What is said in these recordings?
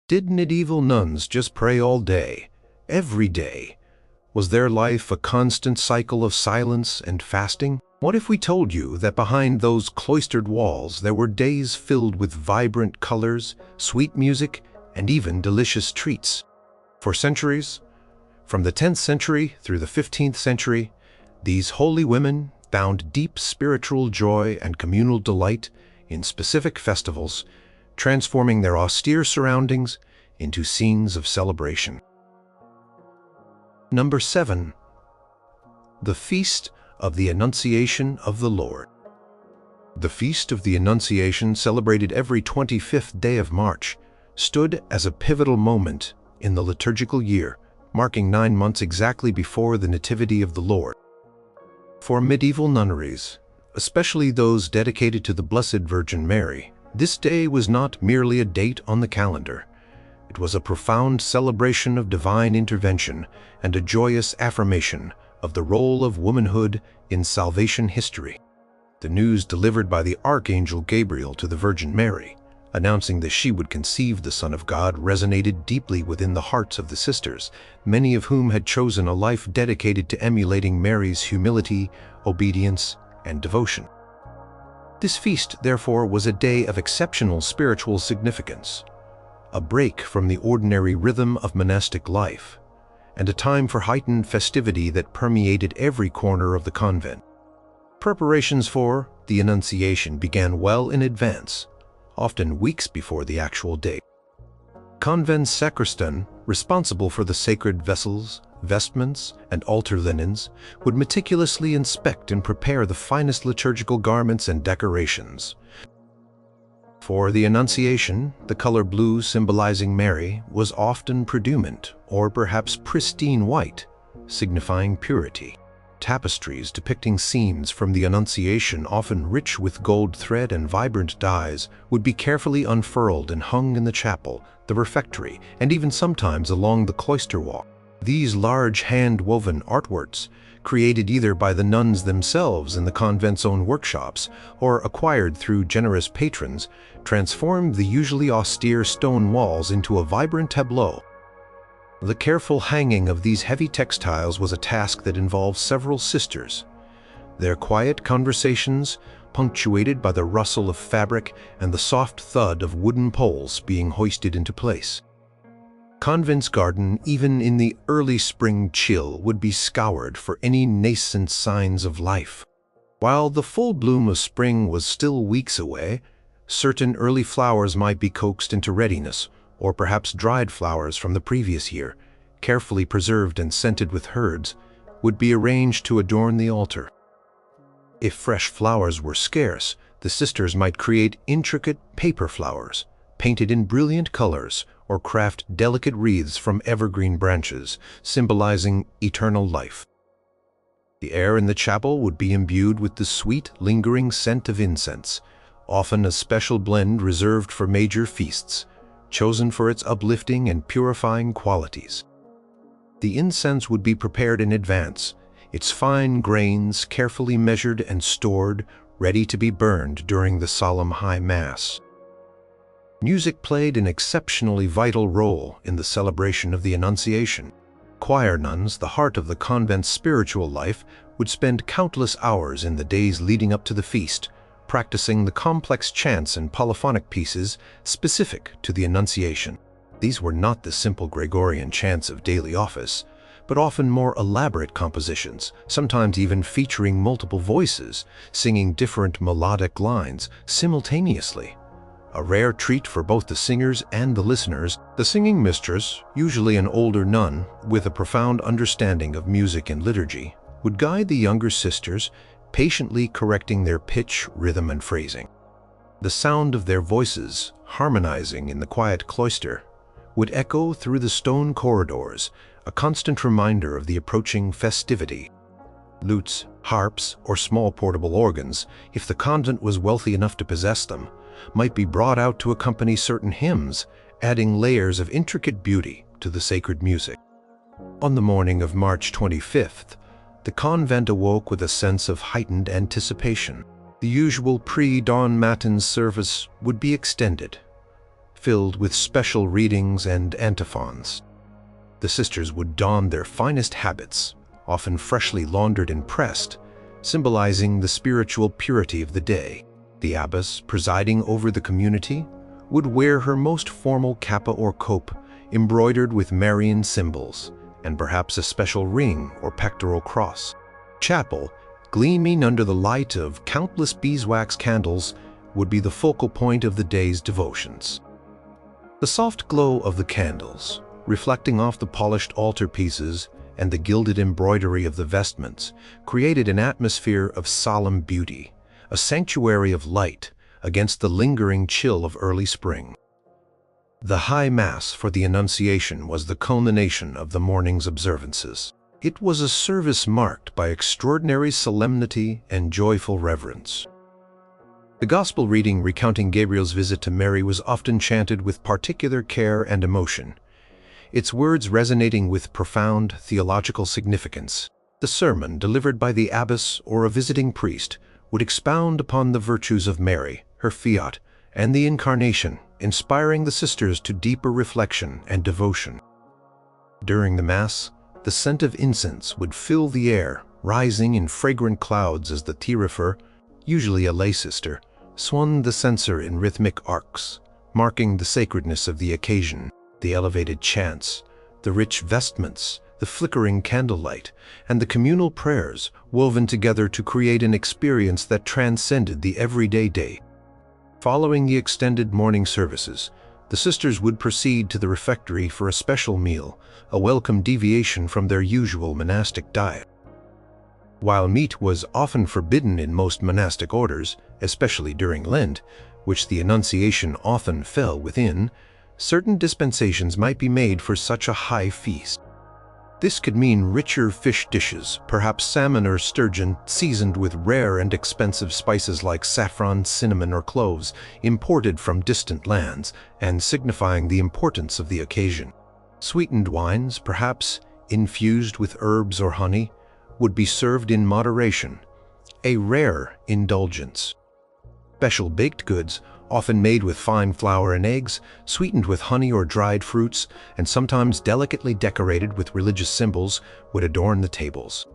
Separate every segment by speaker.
Speaker 1: Did medieval nuns just pray all day, every day? Was their life a constant cycle of silence and fasting? What if we told you that behind those cloistered walls there were days filled with vibrant colors, sweet music, and even delicious treats? For centuries, from the 10th century through the 15th century, these holy women found deep spiritual joy and communal delight in specific festivals, transforming their austere surroundings into scenes of celebration. Number 7. The Feast of the Annunciation of the Lord. The Feast of the Annunciation, celebrated every 25th day of March, stood as a pivotal moment in the liturgical year, marking 9 months exactly before the Nativity of the Lord. For medieval nunneries, especially those dedicated to the Blessed Virgin Mary, this day was not merely a date on the calendar. It was a profound celebration of divine intervention and a joyous affirmation of the role of womanhood in salvation history. The news delivered by the Archangel Gabriel to the Virgin Mary, announcing that she would conceive the Son of God, resonated deeply within the hearts of the sisters, many of whom had chosen a life dedicated to emulating Mary's humility, obedience, and devotion. This feast, therefore, was a day of exceptional spiritual significance, a break from the ordinary rhythm of monastic life, and a time for heightened festivity that permeated every corner of the convent. Preparations for the Annunciation began well in advance, often weeks before the actual date. Convent sacristan, responsible for the sacred vessels, vestments, and altar linens, would meticulously inspect and prepare the finest liturgical garments and decorations. For the Annunciation, the color blue, symbolizing Mary, was often predominant, or perhaps pristine white, signifying purity. Tapestries depicting scenes from the Annunciation, often rich with gold thread and vibrant dyes, would be carefully unfurled and hung in the chapel, the refectory, and even sometimes along the cloister walk. These large hand-woven artworks, created either by the nuns themselves in the convent's own workshops or acquired through generous patrons, transformed the usually austere stone walls into a vibrant tableau. The careful hanging of these heavy textiles was a task that involved several sisters, their quiet conversations punctuated by the rustle of fabric and the soft thud of wooden poles being hoisted into place. Convent's garden, even in the early spring chill, would be scoured for any nascent signs of life. While the full bloom of spring was still weeks away, certain early flowers might be coaxed into readiness, or perhaps dried flowers from the previous year, carefully preserved and scented with herbs, would be arranged to adorn the altar. If fresh flowers were scarce, the sisters might create intricate paper flowers, painted in brilliant colors, or craft delicate wreaths from evergreen branches, symbolizing eternal life. The air in the chapel would be imbued with the sweet, lingering scent of incense, often a special blend reserved for major feasts, chosen for its uplifting and purifying qualities. The incense would be prepared in advance, its fine grains carefully measured and stored, ready to be burned during the solemn high mass. Music played an exceptionally vital role in the celebration of the Annunciation. Choir nuns, the heart of the convent's spiritual life, would spend countless hours in the days leading up to the feast, practicing the complex chants and polyphonic pieces specific to the Annunciation. These were not the simple Gregorian chants of daily office, but often more elaborate compositions, sometimes even featuring multiple voices, singing different melodic lines simultaneously. A rare treat for both the singers and the listeners, the singing mistress, usually an older nun with a profound understanding of music and liturgy, would guide the younger sisters, patiently correcting their pitch, rhythm, and phrasing. The sound of their voices, harmonizing in the quiet cloister, would echo through the stone corridors, a constant reminder of the approaching festivity. Lutes, harps, or small portable organs, if the convent was wealthy enough to possess them, might be brought out to accompany certain hymns, adding layers of intricate beauty to the sacred music. On the morning of March 25th, the convent awoke with a sense of heightened anticipation. The usual pre-dawn matins service would be extended, filled with special readings and antiphons. The sisters would don their finest habits, often freshly laundered and pressed, symbolizing the spiritual purity of the day. The abbess, presiding over the community, would wear her most formal kappa or cope, embroidered with Marian symbols, and perhaps a special ring or pectoral cross. Chapel, gleaming under the light of countless beeswax candles, would be the focal point of the day's devotions. The soft glow of the candles, reflecting off the polished altarpieces and the gilded embroidery of the vestments, created an atmosphere of solemn beauty, a sanctuary of light against the lingering chill of early spring. The High Mass for the Annunciation was the culmination of the morning's observances. It was a service marked by extraordinary solemnity and joyful reverence. The Gospel reading recounting Gabriel's visit to Mary was often chanted with particular care and emotion, its words resonating with profound theological significance. The sermon, delivered by the abbess or a visiting priest, would expound upon the virtues of Mary, her fiat, and the Incarnation, inspiring the sisters to deeper reflection and devotion. During the Mass, the scent of incense would fill the air, rising in fragrant clouds as the therifer, usually a lay sister, swung the censer in rhythmic arcs, marking the sacredness of the occasion. The elevated chants, the rich vestments, the flickering candlelight, and the communal prayers woven together to create an experience that transcended the everyday day. Following the extended morning services, the sisters would proceed to the refectory for a special meal, a welcome deviation from their usual monastic diet. While meat was often forbidden in most monastic orders, especially during Lent, which the Annunciation often fell within, certain dispensations might be made for such a high feast. This could mean richer fish dishes, perhaps salmon or sturgeon, seasoned with rare and expensive spices like saffron, cinnamon, or cloves, imported from distant lands, and signifying the importance of the occasion. Sweetened wines, perhaps infused with herbs or honey, would be served in moderation, a rare indulgence. Special baked goods, often made with fine flour and eggs, sweetened with honey or dried fruits, and sometimes delicately decorated with religious symbols, would adorn the tables.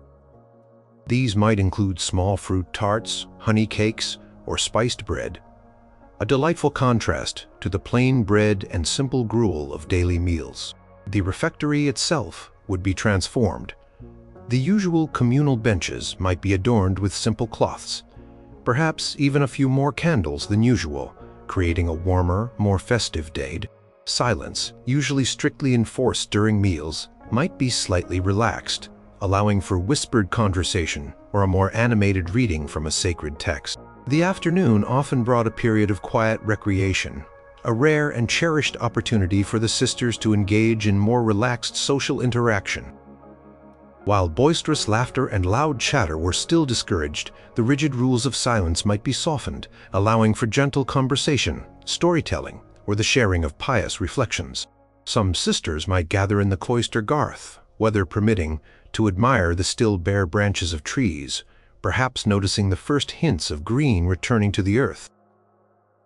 Speaker 1: These might include small fruit tarts, honey cakes, or spiced bread, a delightful contrast to the plain bread and simple gruel of daily meals. The refectory itself would be transformed. The usual communal benches might be adorned with simple cloths, perhaps even a few more candles than usual, creating a warmer, more festive day. Silence, usually strictly enforced during meals, might be slightly relaxed, allowing for whispered conversation or a more animated reading from a sacred text. The afternoon often brought a period of quiet recreation, a rare and cherished opportunity for the sisters to engage in more relaxed social interaction. While boisterous laughter and loud chatter were still discouraged, the rigid rules of silence might be softened, allowing for gentle conversation, storytelling, or the sharing of pious reflections. Some sisters might gather in the cloister garth, weather permitting, to admire the still bare branches of trees, perhaps noticing the first hints of green returning to the earth.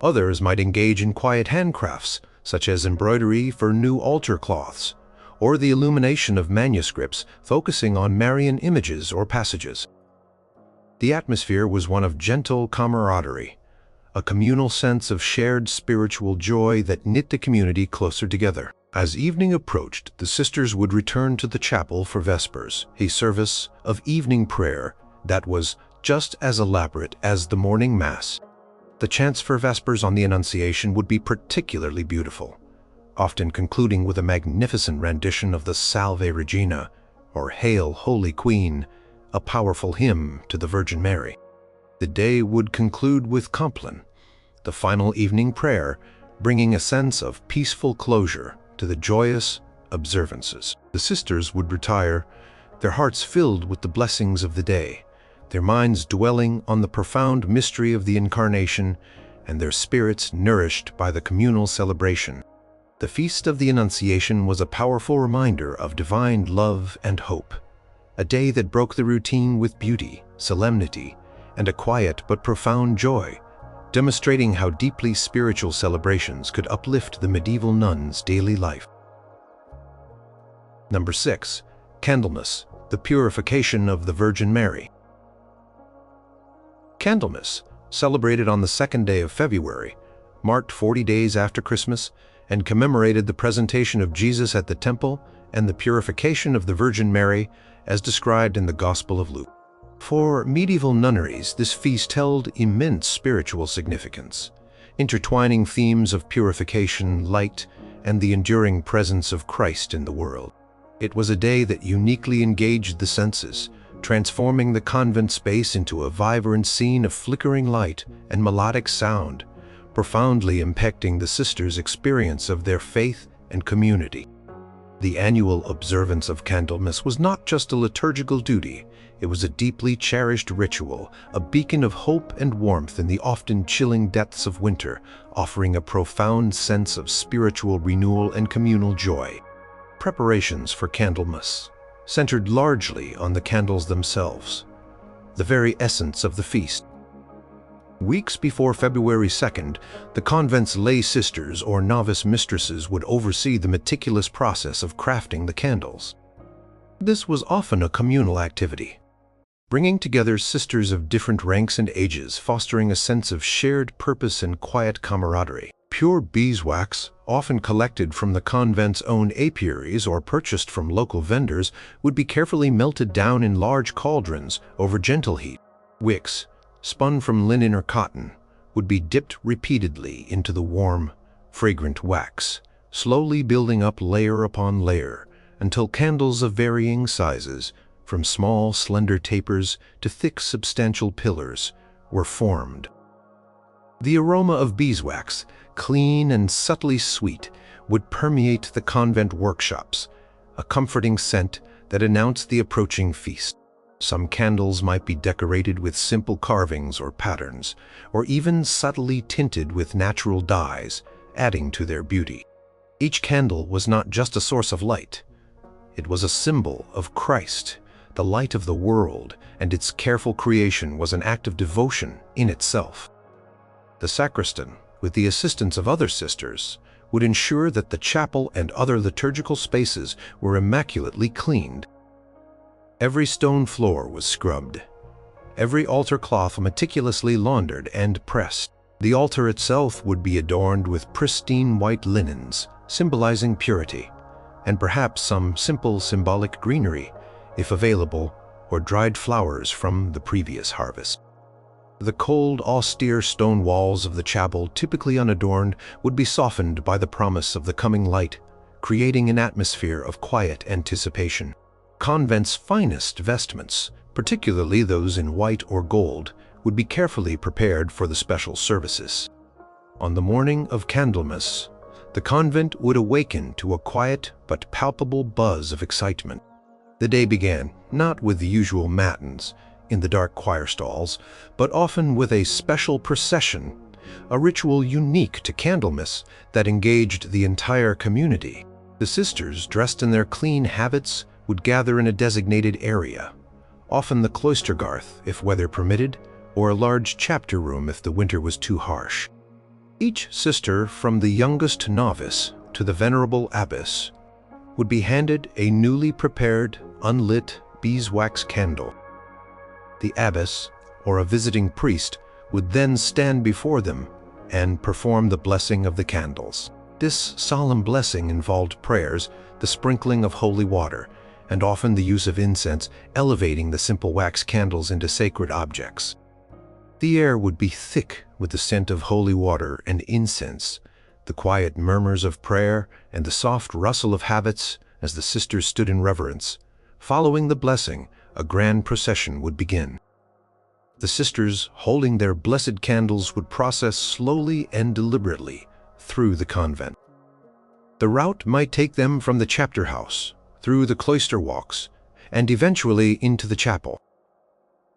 Speaker 1: Others might engage in quiet handcrafts, such as embroidery for new altar cloths, or the illumination of manuscripts focusing on Marian images or passages. The atmosphere was one of gentle camaraderie, a communal sense of shared spiritual joy that knit the community closer together. As evening approached, the sisters would return to the chapel for Vespers, a service of evening prayer that was just as elaborate as the morning Mass. The chants for Vespers on the Annunciation would be particularly beautiful, often concluding with a magnificent rendition of the Salve Regina, or Hail, Holy Queen, a powerful hymn to the Virgin Mary. The day would conclude with Compline, the final evening prayer, bringing a sense of peaceful closure to the joyous observances. The sisters would retire, their hearts filled with the blessings of the day, their minds dwelling on the profound mystery of the Incarnation, and their spirits nourished by the communal celebration. The Feast of the Annunciation was a powerful reminder of divine love and hope, a day that broke the routine with beauty, solemnity, and a quiet but profound joy, demonstrating how deeply spiritual celebrations could uplift the medieval nuns' daily life. Number 6. Candlemas, the purification of the Virgin Mary. Candlemas, celebrated on the 2nd day of February, marked 40 days after Christmas and commemorated the presentation of Jesus at the temple and the purification of the Virgin Mary as described in the Gospel of Luke. For medieval nunneries, this feast held immense spiritual significance, intertwining themes of purification, light, and the enduring presence of Christ in the world. It was a day that uniquely engaged the senses, transforming the convent space into a vibrant scene of flickering light and melodic sound, profoundly impacting the sisters' experience of their faith and community. The annual observance of Candlemas was not just a liturgical duty, it was a deeply cherished ritual, a beacon of hope and warmth in the often chilling depths of winter, offering a profound sense of spiritual renewal and communal joy. Preparations for Candlemas centered largely on the candles themselves, the very essence of the feast. Weeks before February 2nd, the convent's lay sisters or novice mistresses would oversee the meticulous process of crafting the candles. This was often a communal activity, bringing together sisters of different ranks and ages, fostering a sense of shared purpose and quiet camaraderie. Pure beeswax, often collected from the convent's own apiaries or purchased from local vendors, would be carefully melted down in large cauldrons over gentle heat. Wicks, spun from linen or cotton, would be dipped repeatedly into the warm, fragrant wax, slowly building up layer upon layer until candles of varying sizes, from small, slender tapers to thick, substantial pillars, were formed. The aroma of beeswax, clean and subtly sweet, would permeate the convent workshops, a comforting scent that announced the approaching feast. Some candles might be decorated with simple carvings or patterns, or even subtly tinted with natural dyes, adding to their beauty. Each candle was not just a source of light. It was a symbol of Christ, the light of the world, and its careful creation was an act of devotion in itself. The sacristan, with the assistance of other sisters, would ensure that the chapel and other liturgical spaces were immaculately cleaned. Every stone floor was scrubbed, every altar cloth meticulously laundered and pressed. The altar itself would be adorned with pristine white linens, symbolizing purity, and perhaps some simple symbolic greenery, if available, or dried flowers from the previous harvest. The cold, austere stone walls of the chapel, typically unadorned, would be softened by the promise of the coming light, creating an atmosphere of quiet anticipation. Convent's finest vestments, particularly those in white or gold, would be carefully prepared for the special services. On the morning of Candlemas, the convent would awaken to a quiet but palpable buzz of excitement. The day began not with the usual matins in the dark choir stalls, but often with a special procession, a ritual unique to Candlemas that engaged the entire community. The sisters, dressed in their clean habits, would gather in a designated area, often the cloister garth if weather permitted, or a large chapter room if the winter was too harsh. Each sister, from the youngest novice to the venerable abbess, would be handed a newly prepared, unlit beeswax candle. The abbess, or a visiting priest, would then stand before them and perform the blessing of the candles. This solemn blessing involved prayers, the sprinkling of holy water, and often the use of incense, elevating the simple wax candles into sacred objects. The air would be thick with the scent of holy water and incense, the quiet murmurs of prayer, and the soft rustle of habits as the sisters stood in reverence. Following the blessing, a grand procession would begin. The sisters, holding their blessed candles, would process slowly and deliberately through the convent. The route might take them from the chapter house, through the cloister walks, and eventually into the chapel.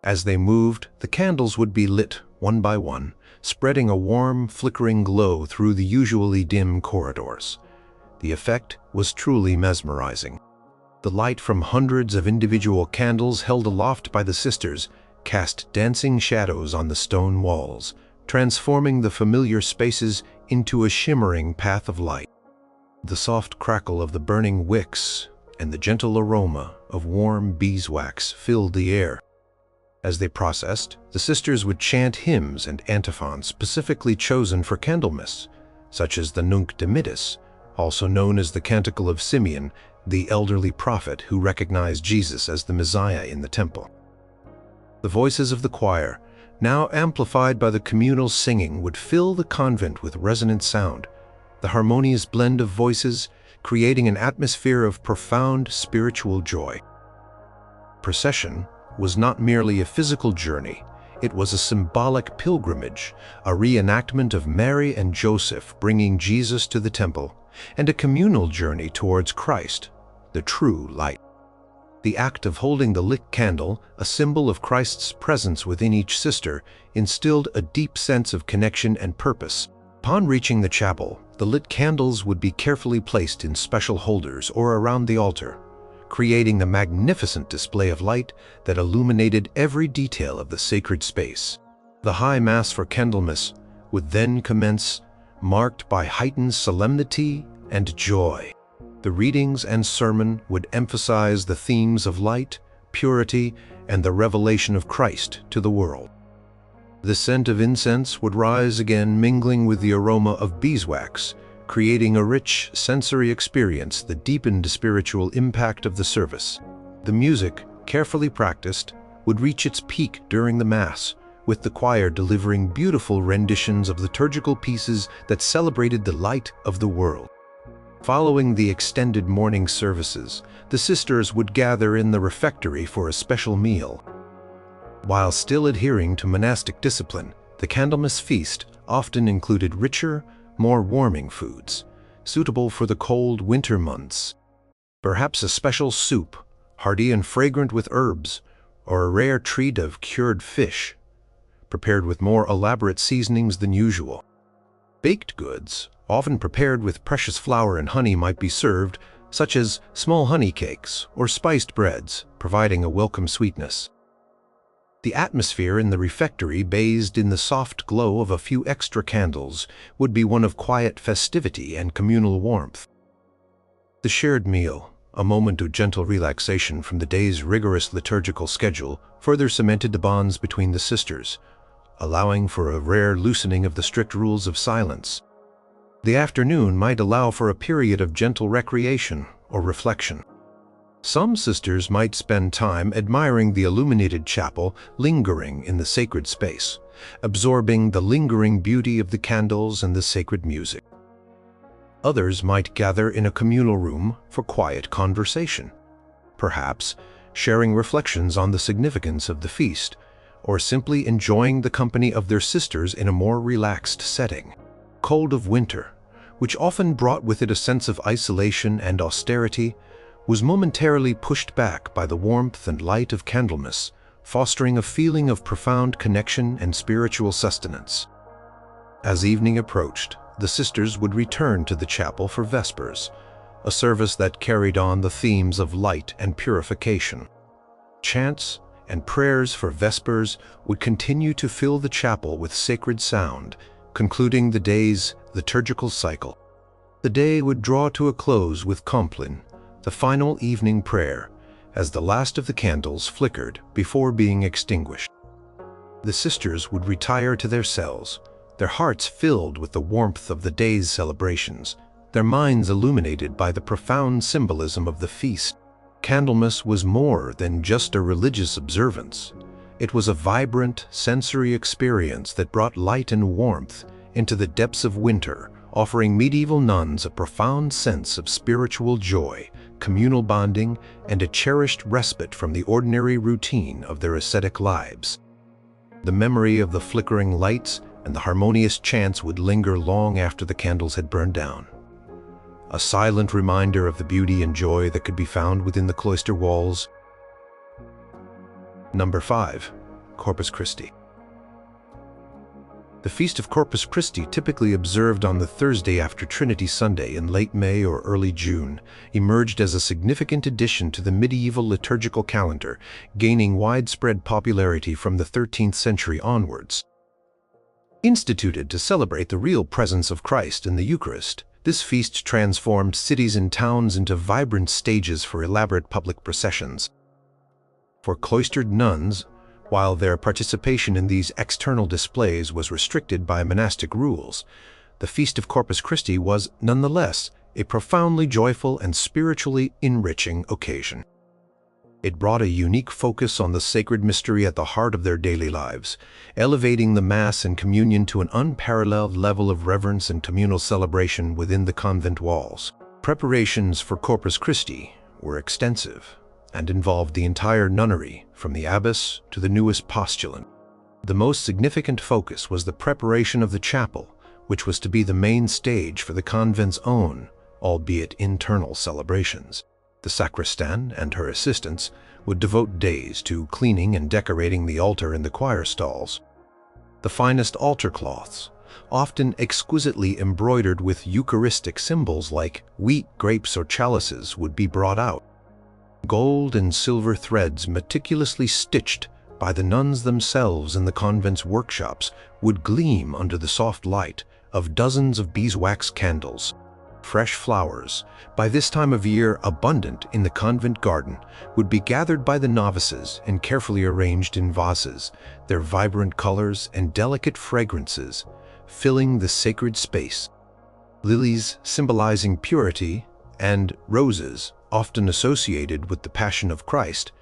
Speaker 1: As they moved, the candles would be lit one by one, spreading a warm, flickering glow through the usually dim corridors. The effect was truly mesmerizing. The light from hundreds of individual candles held aloft by the sisters cast dancing shadows on the stone walls, transforming the familiar spaces into a shimmering path of light. The soft crackle of the burning wicks and the gentle aroma of warm beeswax filled the air. As they processed, the sisters would chant hymns and antiphons specifically chosen for Candlemas, such as the Nunc Dimittis, also known as the Canticle of Simeon, the elderly prophet who recognized Jesus as the Messiah in the temple. The voices of the choir, now amplified by the communal singing, would fill the convent with resonant sound, the harmonious blend of voices creating an atmosphere of profound spiritual joy. Procession was not merely a physical journey, it was a symbolic pilgrimage, a reenactment of Mary and Joseph bringing Jesus to the temple, and a communal journey towards Christ, the true light. The act of holding the lit candle, a symbol of Christ's presence within each sister, instilled a deep sense of connection and purpose. Upon reaching the chapel, the lit candles would be carefully placed in special holders or around the altar, creating a magnificent display of light that illuminated every detail of the sacred space. The High Mass for Candlemas would then commence, marked by heightened solemnity and joy. The readings and sermon would emphasize the themes of light, purity, and the revelation of Christ to the world. The scent of incense would rise again, mingling with the aroma of beeswax, creating a rich sensory experience that deepened the spiritual impact of the service. The music, carefully practiced, would reach its peak during the Mass, with the choir delivering beautiful renditions of liturgical pieces that celebrated the light of the world. Following the extended morning services, the sisters would gather in the refectory for a special meal. While still adhering to monastic discipline, the Candlemas feast often included richer, more warming foods, suitable for the cold winter months. Perhaps a special soup, hearty and fragrant with herbs, or a rare treat of cured fish, prepared with more elaborate seasonings than usual. Baked goods, often prepared with precious flour and honey, might be served, such as small honey cakes or spiced breads, providing a welcome sweetness. The atmosphere in the refectory, bathed in the soft glow of a few extra candles, would be one of quiet festivity and communal warmth. The shared meal, a moment of gentle relaxation from the day's rigorous liturgical schedule, further cemented the bonds between the sisters, allowing for a rare loosening of the strict rules of silence. The afternoon might allow for a period of gentle recreation or reflection. Some sisters might spend time admiring the illuminated chapel, lingering in the sacred space, absorbing the lingering beauty of the candles and the sacred music. Others might gather in a communal room for quiet conversation, perhaps sharing reflections on the significance of the feast, or simply enjoying the company of their sisters in a more relaxed setting. Cold of winter, which often brought with it a sense of isolation and austerity, was momentarily pushed back by the warmth and light of Candlemas, fostering a feeling of profound connection and spiritual sustenance. As evening approached, the sisters would return to the chapel for Vespers, a service that carried on the themes of light and purification. Chants and prayers for Vespers would continue to fill the chapel with sacred sound, concluding the day's liturgical cycle. The day would draw to a close with Compline, the final evening prayer, as the last of the candles flickered before being extinguished. The sisters would retire to their cells, their hearts filled with the warmth of the day's celebrations, their minds illuminated by the profound symbolism of the feast. Candlemas was more than just a religious observance. It was a vibrant, sensory experience that brought light and warmth into the depths of winter, offering medieval nuns a profound sense of spiritual joy, communal bonding, and a cherished respite from the ordinary routine of their ascetic lives. The memory of the flickering lights and the harmonious chants would linger long after the candles had burned down, a silent reminder of the beauty and joy that could be found within the cloister walls. Number 5. Corpus Christi. The Feast of Corpus Christi, typically observed on the Thursday after Trinity Sunday in late May or early June, emerged as a significant addition to the medieval liturgical calendar, gaining widespread popularity from the 13th century onwards. Instituted to celebrate the real presence of Christ in the Eucharist, this feast transformed cities and towns into vibrant stages for elaborate public processions. For cloistered nuns, while their participation in these external displays was restricted by monastic rules, the Feast of Corpus Christi was, nonetheless, a profoundly joyful and spiritually enriching occasion. It brought a unique focus on the sacred mystery at the heart of their daily lives, elevating the Mass and communion to an unparalleled level of reverence and communal celebration within the convent walls. Preparations for Corpus Christi were extensive and involved the entire nunnery, from the abbess to the newest postulant. The most significant focus was the preparation of the chapel, which was to be the main stage for the convent's own, albeit internal, celebrations. The sacristan and her assistants would devote days to cleaning and decorating the altar and the choir stalls. The finest altar cloths, often exquisitely embroidered with Eucharistic symbols like wheat, grapes, or chalices, would be brought out. Gold and silver threads meticulously stitched by the nuns themselves in the convent's workshops would gleam under the soft light of dozens of beeswax candles. Fresh flowers, by this time of year abundant in the convent garden, would be gathered by the novices and carefully arranged in vases, their vibrant colors and delicate fragrances filling the sacred space. Lilies symbolizing purity and roses, often associated with the Passion of Christ,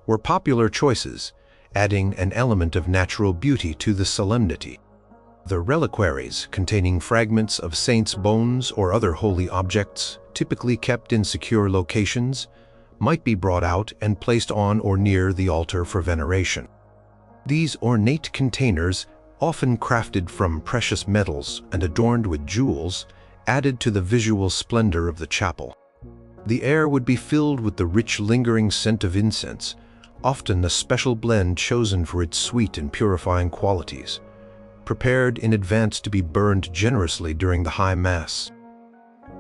Speaker 1: were popular choices, adding an element of natural beauty to the solemnity. The reliquaries, containing fragments of saints' bones or other holy objects, typically kept in secure locations, might be brought out and placed on or near the altar for veneration. These ornate containers, often crafted from precious metals and adorned with jewels, added to the visual splendor of the chapel. The air would be filled with the rich, lingering scent of incense, often a special blend chosen for its sweet and purifying qualities, prepared in advance to be burned generously during the High Mass.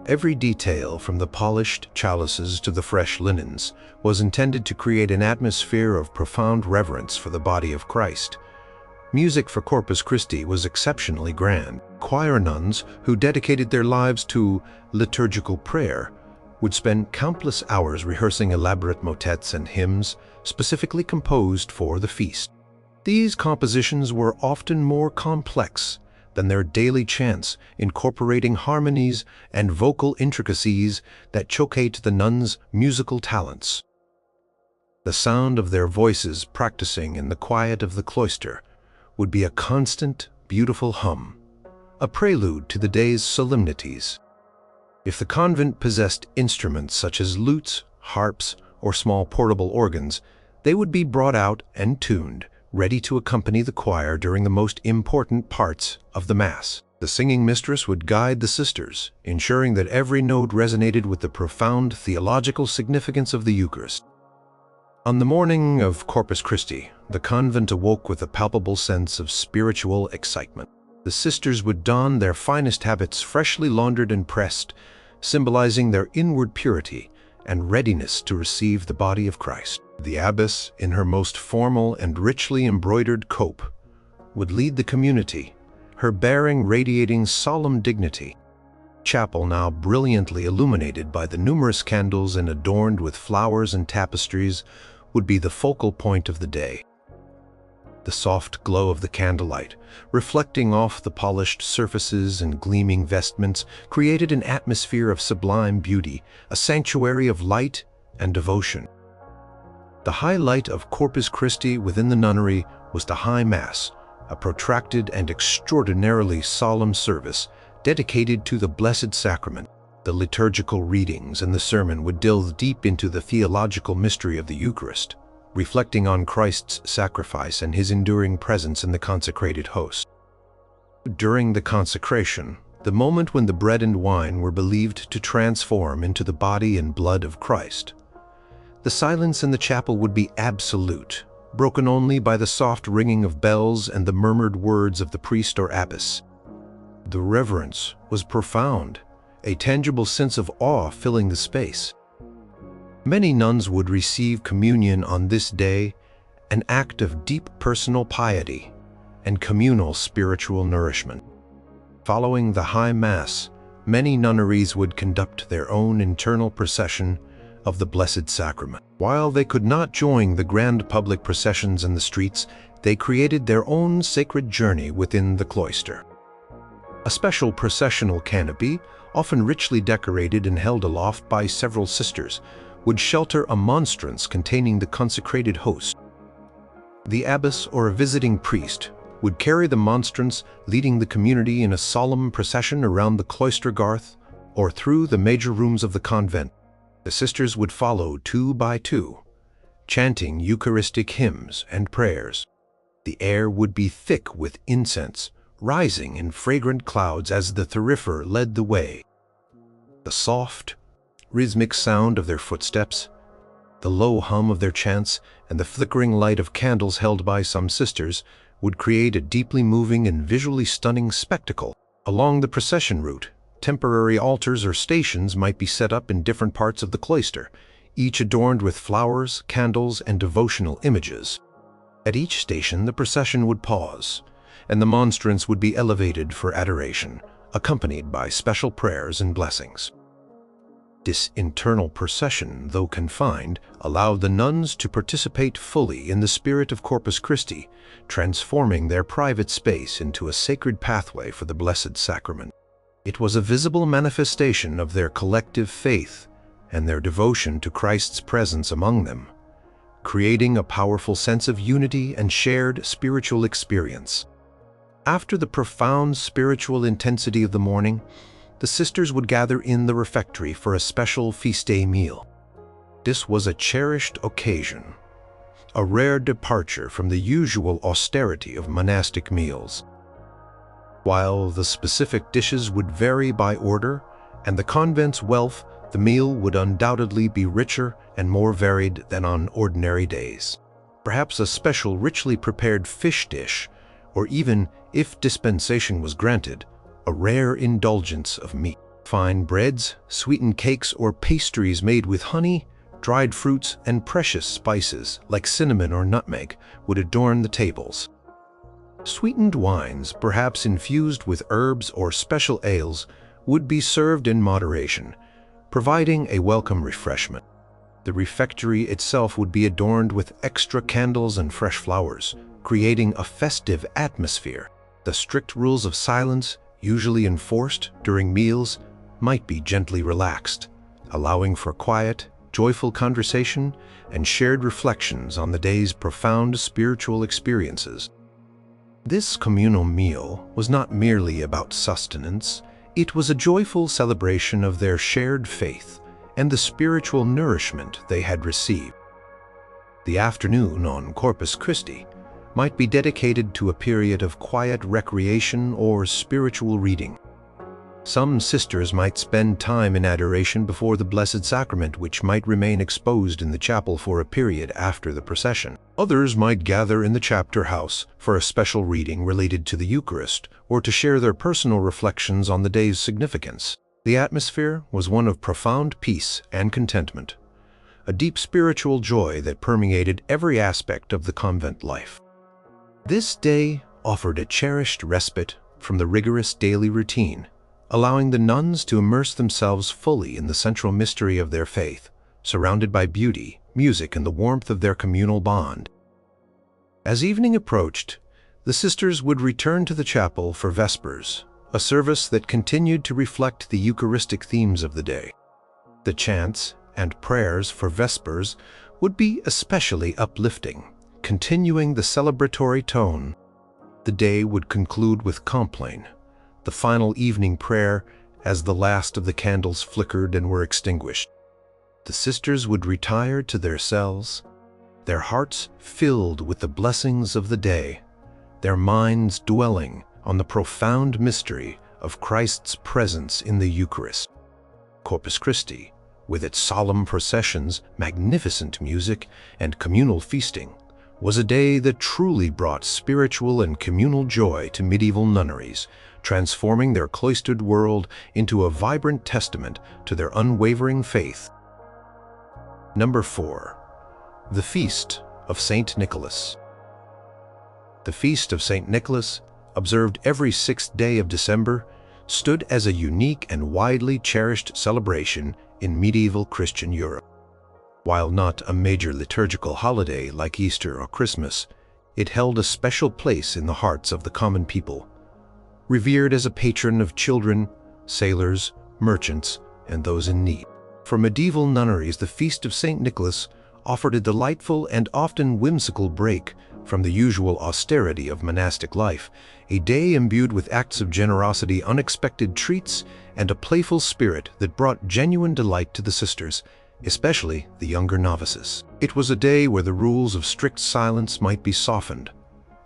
Speaker 1: Every detail, from the polished chalices to the fresh linens, was intended to create an atmosphere of profound reverence for the body of Christ. Music for Corpus Christi was exceptionally grand. Choir nuns, who dedicated their lives to liturgical prayer, would spend countless hours rehearsing elaborate motets and hymns specifically composed for the feast. These compositions were often more complex than their daily chants, incorporating harmonies and vocal intricacies that showcased the nuns' musical talents. The sound of their voices practicing in the quiet of the cloister would be a constant, beautiful hum, a prelude to the day's solemnities. If the convent possessed instruments such as lutes, harps, or small portable organs, they would be brought out and tuned, ready to accompany the choir during the most important parts of the Mass. The singing mistress would guide the sisters, ensuring that every note resonated with the profound theological significance of the Eucharist. On the morning of Corpus Christi, the convent awoke with a palpable sense of spiritual excitement. The sisters would don their finest habits, freshly laundered and pressed, symbolizing their inward purity and readiness to receive the body of Christ. The abbess, in her most formal and richly embroidered cope, would lead the community, her bearing radiating solemn dignity. Chapel, now brilliantly illuminated by the numerous candles and adorned with flowers and tapestries, would be the focal point of the day. The soft glow of the candlelight, reflecting off the polished surfaces and gleaming vestments, created an atmosphere of sublime beauty, a sanctuary of light and devotion. The highlight of Corpus Christi within the nunnery was the High Mass, a protracted and extraordinarily solemn service dedicated to the Blessed Sacrament. The liturgical readings and the sermon would delve deep into the theological mystery of the Eucharist, reflecting on Christ's sacrifice and his enduring presence in the consecrated host. During the consecration, the moment when the bread and wine were believed to transform into the body and blood of Christ, the silence in the chapel would be absolute, broken only by the soft ringing of bells and the murmured words of the priest or abbess. The reverence was profound, a tangible sense of awe filling the space. Many nuns would receive communion on this day, an act of deep personal piety, and communal spiritual nourishment. Following the High Mass, many nunneries would conduct their own internal procession of the Blessed Sacrament. While they could not join the grand public processions in the streets, they created their own sacred journey within the cloister. A special processional canopy, often richly decorated and held aloft by several sisters, would shelter a monstrance containing the consecrated host. The abbess or a visiting priest would carry the monstrance, leading the community in a solemn procession around the cloister garth or through the major rooms of the convent. The sisters would follow two by two, chanting Eucharistic hymns and prayers. The air would be thick with incense, rising in fragrant clouds as the thurifer led the way. The soft, rhythmic sound of their footsteps, the low hum of their chants, and the flickering light of candles held by some sisters would create a deeply moving and visually stunning spectacle. Along the procession route, temporary altars or stations might be set up in different parts of the cloister, each adorned with flowers, candles, and devotional images. At each station, the procession would pause, and the monstrance would be elevated for adoration, accompanied by special prayers and blessings. This internal procession, though confined, allowed the nuns to participate fully in the spirit of Corpus Christi, transforming their private space into a sacred pathway for the Blessed Sacrament. It was a visible manifestation of their collective faith and their devotion to Christ's presence among them, creating a powerful sense of unity and shared spiritual experience. After the profound spiritual intensity of the morning, the sisters would gather in the refectory for a special feast day meal. This was a cherished occasion, a rare departure from the usual austerity of monastic meals. While the specific dishes would vary by order and the convent's wealth, the meal would undoubtedly be richer and more varied than on ordinary days. Perhaps a special richly prepared fish dish, or even, if dispensation was granted, a rare indulgence of meat. Fine breads, sweetened cakes, or pastries made with honey, dried fruits, and precious spices like cinnamon or nutmeg would adorn the tables. Sweetened wines, perhaps infused with herbs or special ales, would be served in moderation, providing a welcome refreshment. The refectory itself would be adorned with extra candles and fresh flowers, creating a festive atmosphere. The strict rules of silence, usually enforced during meals, might be gently relaxed, allowing for quiet, joyful conversation and shared reflections on the day's profound spiritual experiences. This communal meal was not merely about sustenance, it was a joyful celebration of their shared faith and the spiritual nourishment they had received. The afternoon on Corpus Christi might be dedicated to a period of quiet recreation or spiritual reading. Some sisters might spend time in adoration before the Blessed Sacrament, which might remain exposed in the chapel for a period after the procession. Others might gather in the chapter house for a special reading related to the Eucharist or to share their personal reflections on the day's significance. The atmosphere was one of profound peace and contentment, a deep spiritual joy that permeated every aspect of the convent life. This day offered a cherished respite from the rigorous daily routine, allowing the nuns to immerse themselves fully in the central mystery of their faith, surrounded by beauty, music, and the warmth of their communal bond. As evening approached, the sisters would return to the chapel for Vespers, a service that continued to reflect the Eucharistic themes of the day. The chants and prayers for Vespers would be especially uplifting, continuing the celebratory tone. The day would conclude with Compline, the final evening prayer, as the last of the candles flickered and were extinguished. The sisters would retire to their cells, their hearts filled with the blessings of the day, their minds dwelling on the profound mystery of Christ's presence in the Eucharist. Corpus Christi, with its solemn processions, magnificent music, and communal feasting, was a day that truly brought spiritual and communal joy to medieval nunneries, transforming their cloistered world into a vibrant testament to their unwavering faith. Number 4. The Feast of Saint Nicholas. The feast of St. Nicholas, observed every 6th day of December, stood as a unique and widely cherished celebration in medieval Christian Europe. While not a major liturgical holiday like Easter or Christmas, it held a special place in the hearts of the common people. Revered as a patron of children, sailors, merchants, and those in need. For medieval nunneries, the Feast of St. Nicholas offered a delightful and often whimsical break from the usual austerity of monastic life, a day imbued with acts of generosity, unexpected treats, and a playful spirit that brought genuine delight to the sisters, especially the younger novices. It was a day where the rules of strict silence might be softened,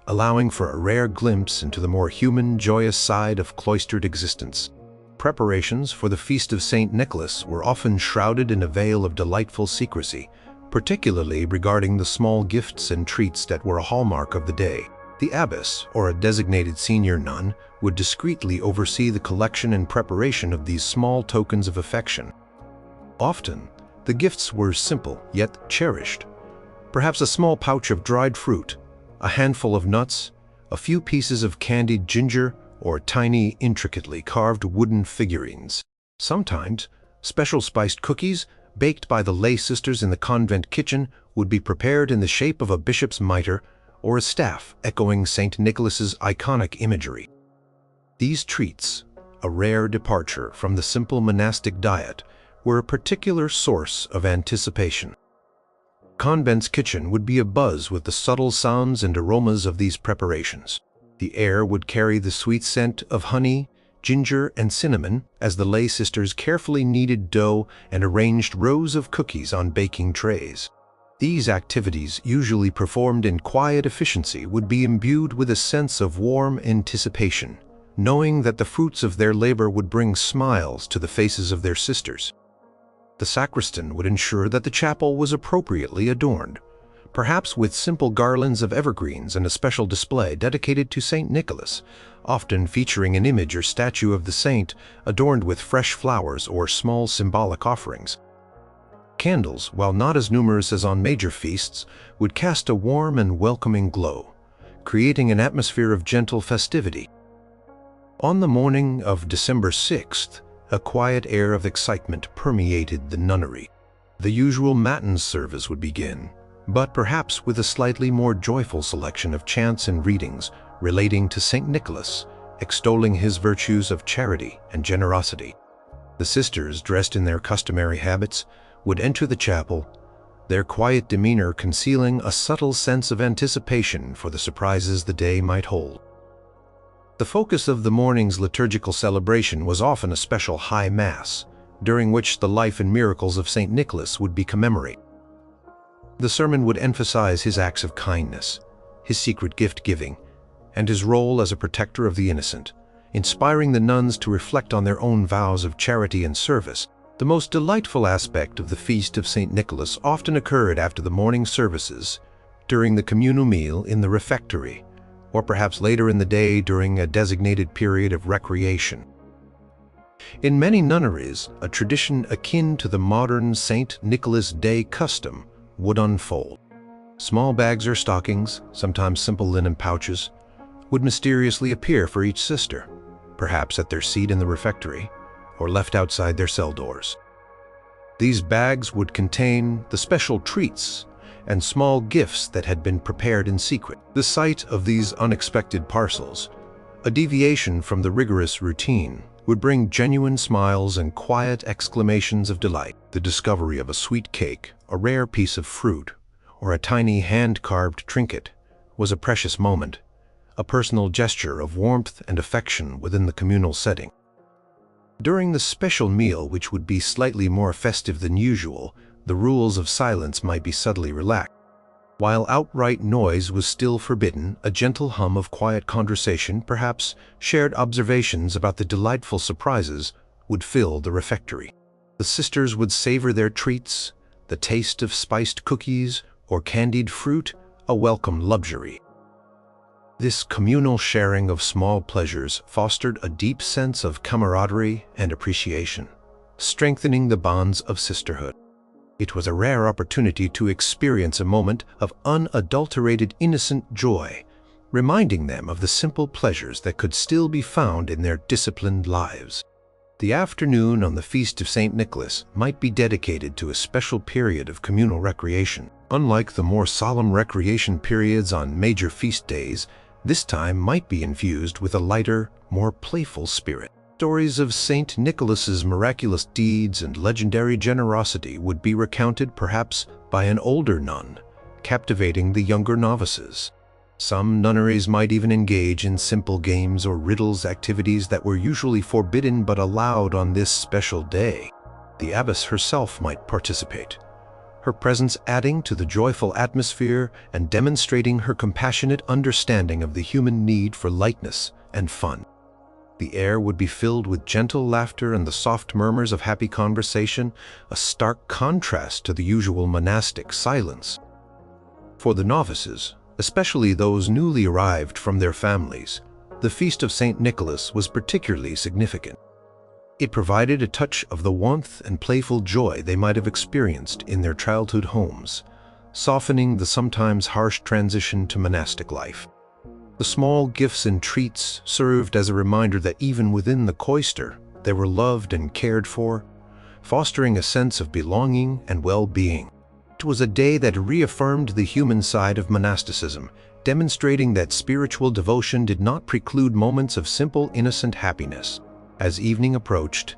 Speaker 1: allowing for a rare glimpse into the more human, joyous side of cloistered existence. Preparations for the Feast of St. Nicholas were often shrouded in a veil of delightful secrecy, particularly regarding the small gifts and treats that were a hallmark of the day. The abbess, or a designated senior nun, would discreetly oversee the collection and preparation of these small tokens of affection. Often, the gifts were simple yet cherished. Perhaps a small pouch of dried fruit, a handful of nuts, a few pieces of candied ginger, or tiny, intricately carved wooden figurines. Sometimes, special spiced cookies, baked by the lay sisters in the convent kitchen, would be prepared in the shape of a bishop's mitre or a staff echoing St. Nicholas's iconic imagery. These treats, a rare departure from the simple monastic diet, were a particular source of anticipation. Convent's kitchen would be abuzz with the subtle sounds and aromas of these preparations. The air would carry the sweet scent of honey, ginger, and cinnamon as the lay sisters carefully kneaded dough and arranged rows of cookies on baking trays. These activities, usually performed in quiet efficiency, would be imbued with a sense of warm anticipation, knowing that the fruits of their labor would bring smiles to the faces of their sisters. The sacristan would ensure that the chapel was appropriately adorned, perhaps with simple garlands of evergreens and a special display dedicated to St. Nicholas, often featuring an image or statue of the saint adorned with fresh flowers or small symbolic offerings. Candles, while not as numerous as on major feasts, would cast a warm and welcoming glow, creating an atmosphere of gentle festivity. On the morning of December 6th, a quiet air of excitement permeated the nunnery. The usual matins service would begin, but perhaps with a slightly more joyful selection of chants and readings relating to St. Nicholas, extolling his virtues of charity and generosity. The sisters, dressed in their customary habits, would enter the chapel, their quiet demeanor concealing a subtle sense of anticipation for the surprises the day might hold. The focus of the morning's liturgical celebration was often a special high mass, during which the life and miracles of St. Nicholas would be commemorated. The sermon would emphasize his acts of kindness, his secret gift-giving, and his role as a protector of the innocent, inspiring the nuns to reflect on their own vows of charity and service. The most delightful aspect of the Feast of St. Nicholas often occurred after the morning services, during the communal meal in the refectory, or perhaps later in the day during a designated period of recreation. In many nunneries, a tradition akin to the modern St. Nicholas Day custom would unfold. Small bags or stockings, sometimes simple linen pouches, would mysteriously appear for each sister, perhaps at their seat in the refectory, or left outside their cell doors. These bags would contain the special treats and small gifts that had been prepared in secret. The sight of these unexpected parcels, a deviation from the rigorous routine, would bring genuine smiles and quiet exclamations of delight. The discovery of a sweet cake, a rare piece of fruit, or a tiny hand-carved trinket was a precious moment, a personal gesture of warmth and affection within the communal setting. During the special meal, which would be slightly more festive than usual, the rules of silence might be subtly relaxed. While outright noise was still forbidden, a gentle hum of quiet conversation, perhaps shared observations about the delightful surprises, would fill the refectory. The sisters would savor their treats, the taste of spiced cookies or candied fruit, a welcome luxury. This communal sharing of small pleasures fostered a deep sense of camaraderie and appreciation, strengthening the bonds of sisterhood. It was a rare opportunity to experience a moment of unadulterated innocent joy, reminding them of the simple pleasures that could still be found in their disciplined lives. The afternoon on the Feast of St. Nicholas might be dedicated to a special period of communal recreation. Unlike the more solemn recreation periods on major feast days, this time might be infused with a lighter, more playful spirit. Stories of St. Nicholas's miraculous deeds and legendary generosity would be recounted perhaps by an older nun, captivating the younger novices. Some nunneries might even engage in simple games or riddles activities that were usually forbidden but allowed on this special day. The abbess herself might participate, her presence adding to the joyful atmosphere and demonstrating her compassionate understanding of the human need for lightness and fun. The air would be filled with gentle laughter and the soft murmurs of happy conversation, a stark contrast to the usual monastic silence. For the novices, especially those newly arrived from their families, the Feast of St. Nicholas was particularly significant. It provided a touch of the warmth and playful joy they might have experienced in their childhood homes, softening the sometimes harsh transition to monastic life. The small gifts and treats served as a reminder that even within the cloister, they were loved and cared for, fostering a sense of belonging and well-being. It was a day that reaffirmed the human side of monasticism, demonstrating that spiritual devotion did not preclude moments of simple, innocent happiness. As evening approached,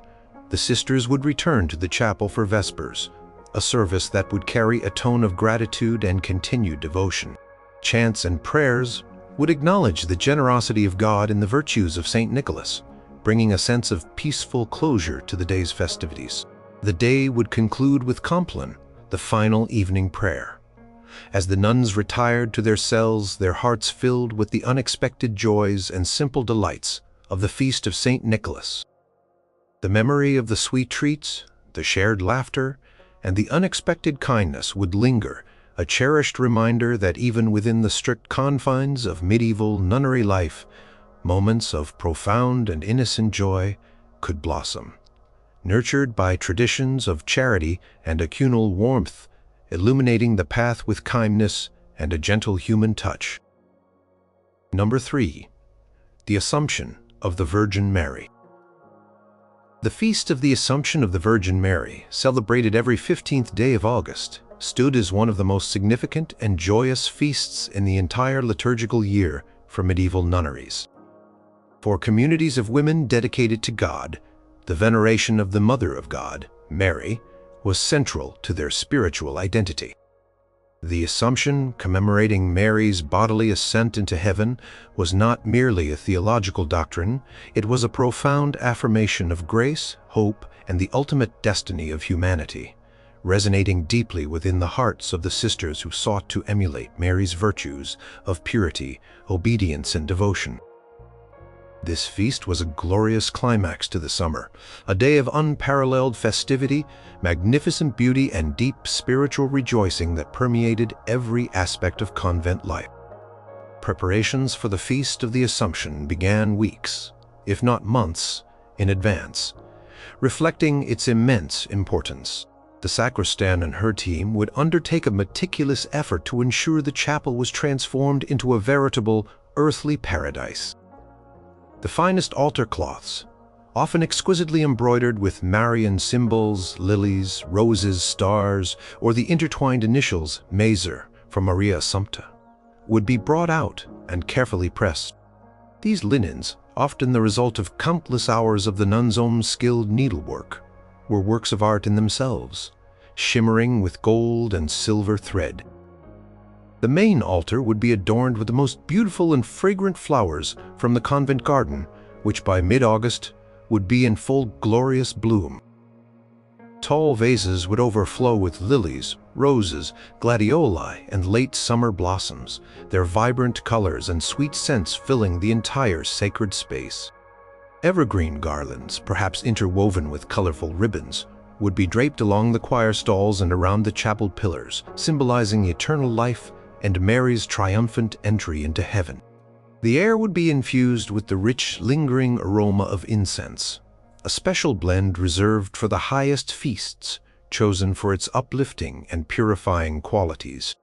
Speaker 1: the sisters would return to the chapel for Vespers, a service that would carry a tone of gratitude and continued devotion. Chants and prayers would acknowledge the generosity of God and the virtues of St. Nicholas, bringing a sense of peaceful closure to the day's festivities. The day would conclude with Compline, the final evening prayer. As the nuns retired to their cells, their hearts filled with the unexpected joys and simple delights of the Feast of St. Nicholas. The memory of the sweet treats, the shared laughter, and the unexpected kindness would linger, a cherished reminder that even within the strict confines of medieval nunnery life, moments of profound and innocent joy could blossom, nurtured by traditions of charity and a communal warmth, illuminating the path with kindness and a gentle human touch. Number 3. The Assumption of the Virgin Mary. The Feast of the Assumption of the Virgin Mary, celebrated every 15th day of August, stood as one of the most significant and joyous feasts in the entire liturgical year for medieval nunneries. For communities of women dedicated to God, the veneration of the Mother of God, Mary, was central to their spiritual identity. The Assumption, commemorating Mary's bodily ascent into heaven, was not merely a theological doctrine, it was a profound affirmation of grace, hope, and the ultimate destiny of humanity, resonating deeply within the hearts of the sisters who sought to emulate Mary's virtues of purity, obedience, and devotion. This feast was a glorious climax to the summer, a day of unparalleled festivity, magnificent beauty, and deep spiritual rejoicing that permeated every aspect of convent life. Preparations for the Feast of the Assumption began weeks, if not months, in advance, reflecting its immense importance. The sacristan and her team would undertake a meticulous effort to ensure the chapel was transformed into a veritable earthly paradise. The finest altar cloths, often exquisitely embroidered with Marian symbols, lilies, roses, stars, or the intertwined initials Mater for Maria Assumpta, would be brought out and carefully pressed. These linens, often the result of countless hours of the nun's own skilled needlework, were works of art in themselves, shimmering with gold and silver thread. The main altar would be adorned with the most beautiful and fragrant flowers from the convent garden, which by mid-August would be in full glorious bloom. Tall vases would overflow with lilies, roses, gladioli, and late summer blossoms, their vibrant colors and sweet scents filling the entire sacred space. Evergreen garlands, perhaps interwoven with colorful ribbons, would be draped along the choir stalls and around the chapel pillars, symbolizing eternal life and Mary's triumphant entry into heaven. The air would be infused with the rich, lingering aroma of incense, a special blend reserved for the highest feasts, chosen for its uplifting and purifying qualities.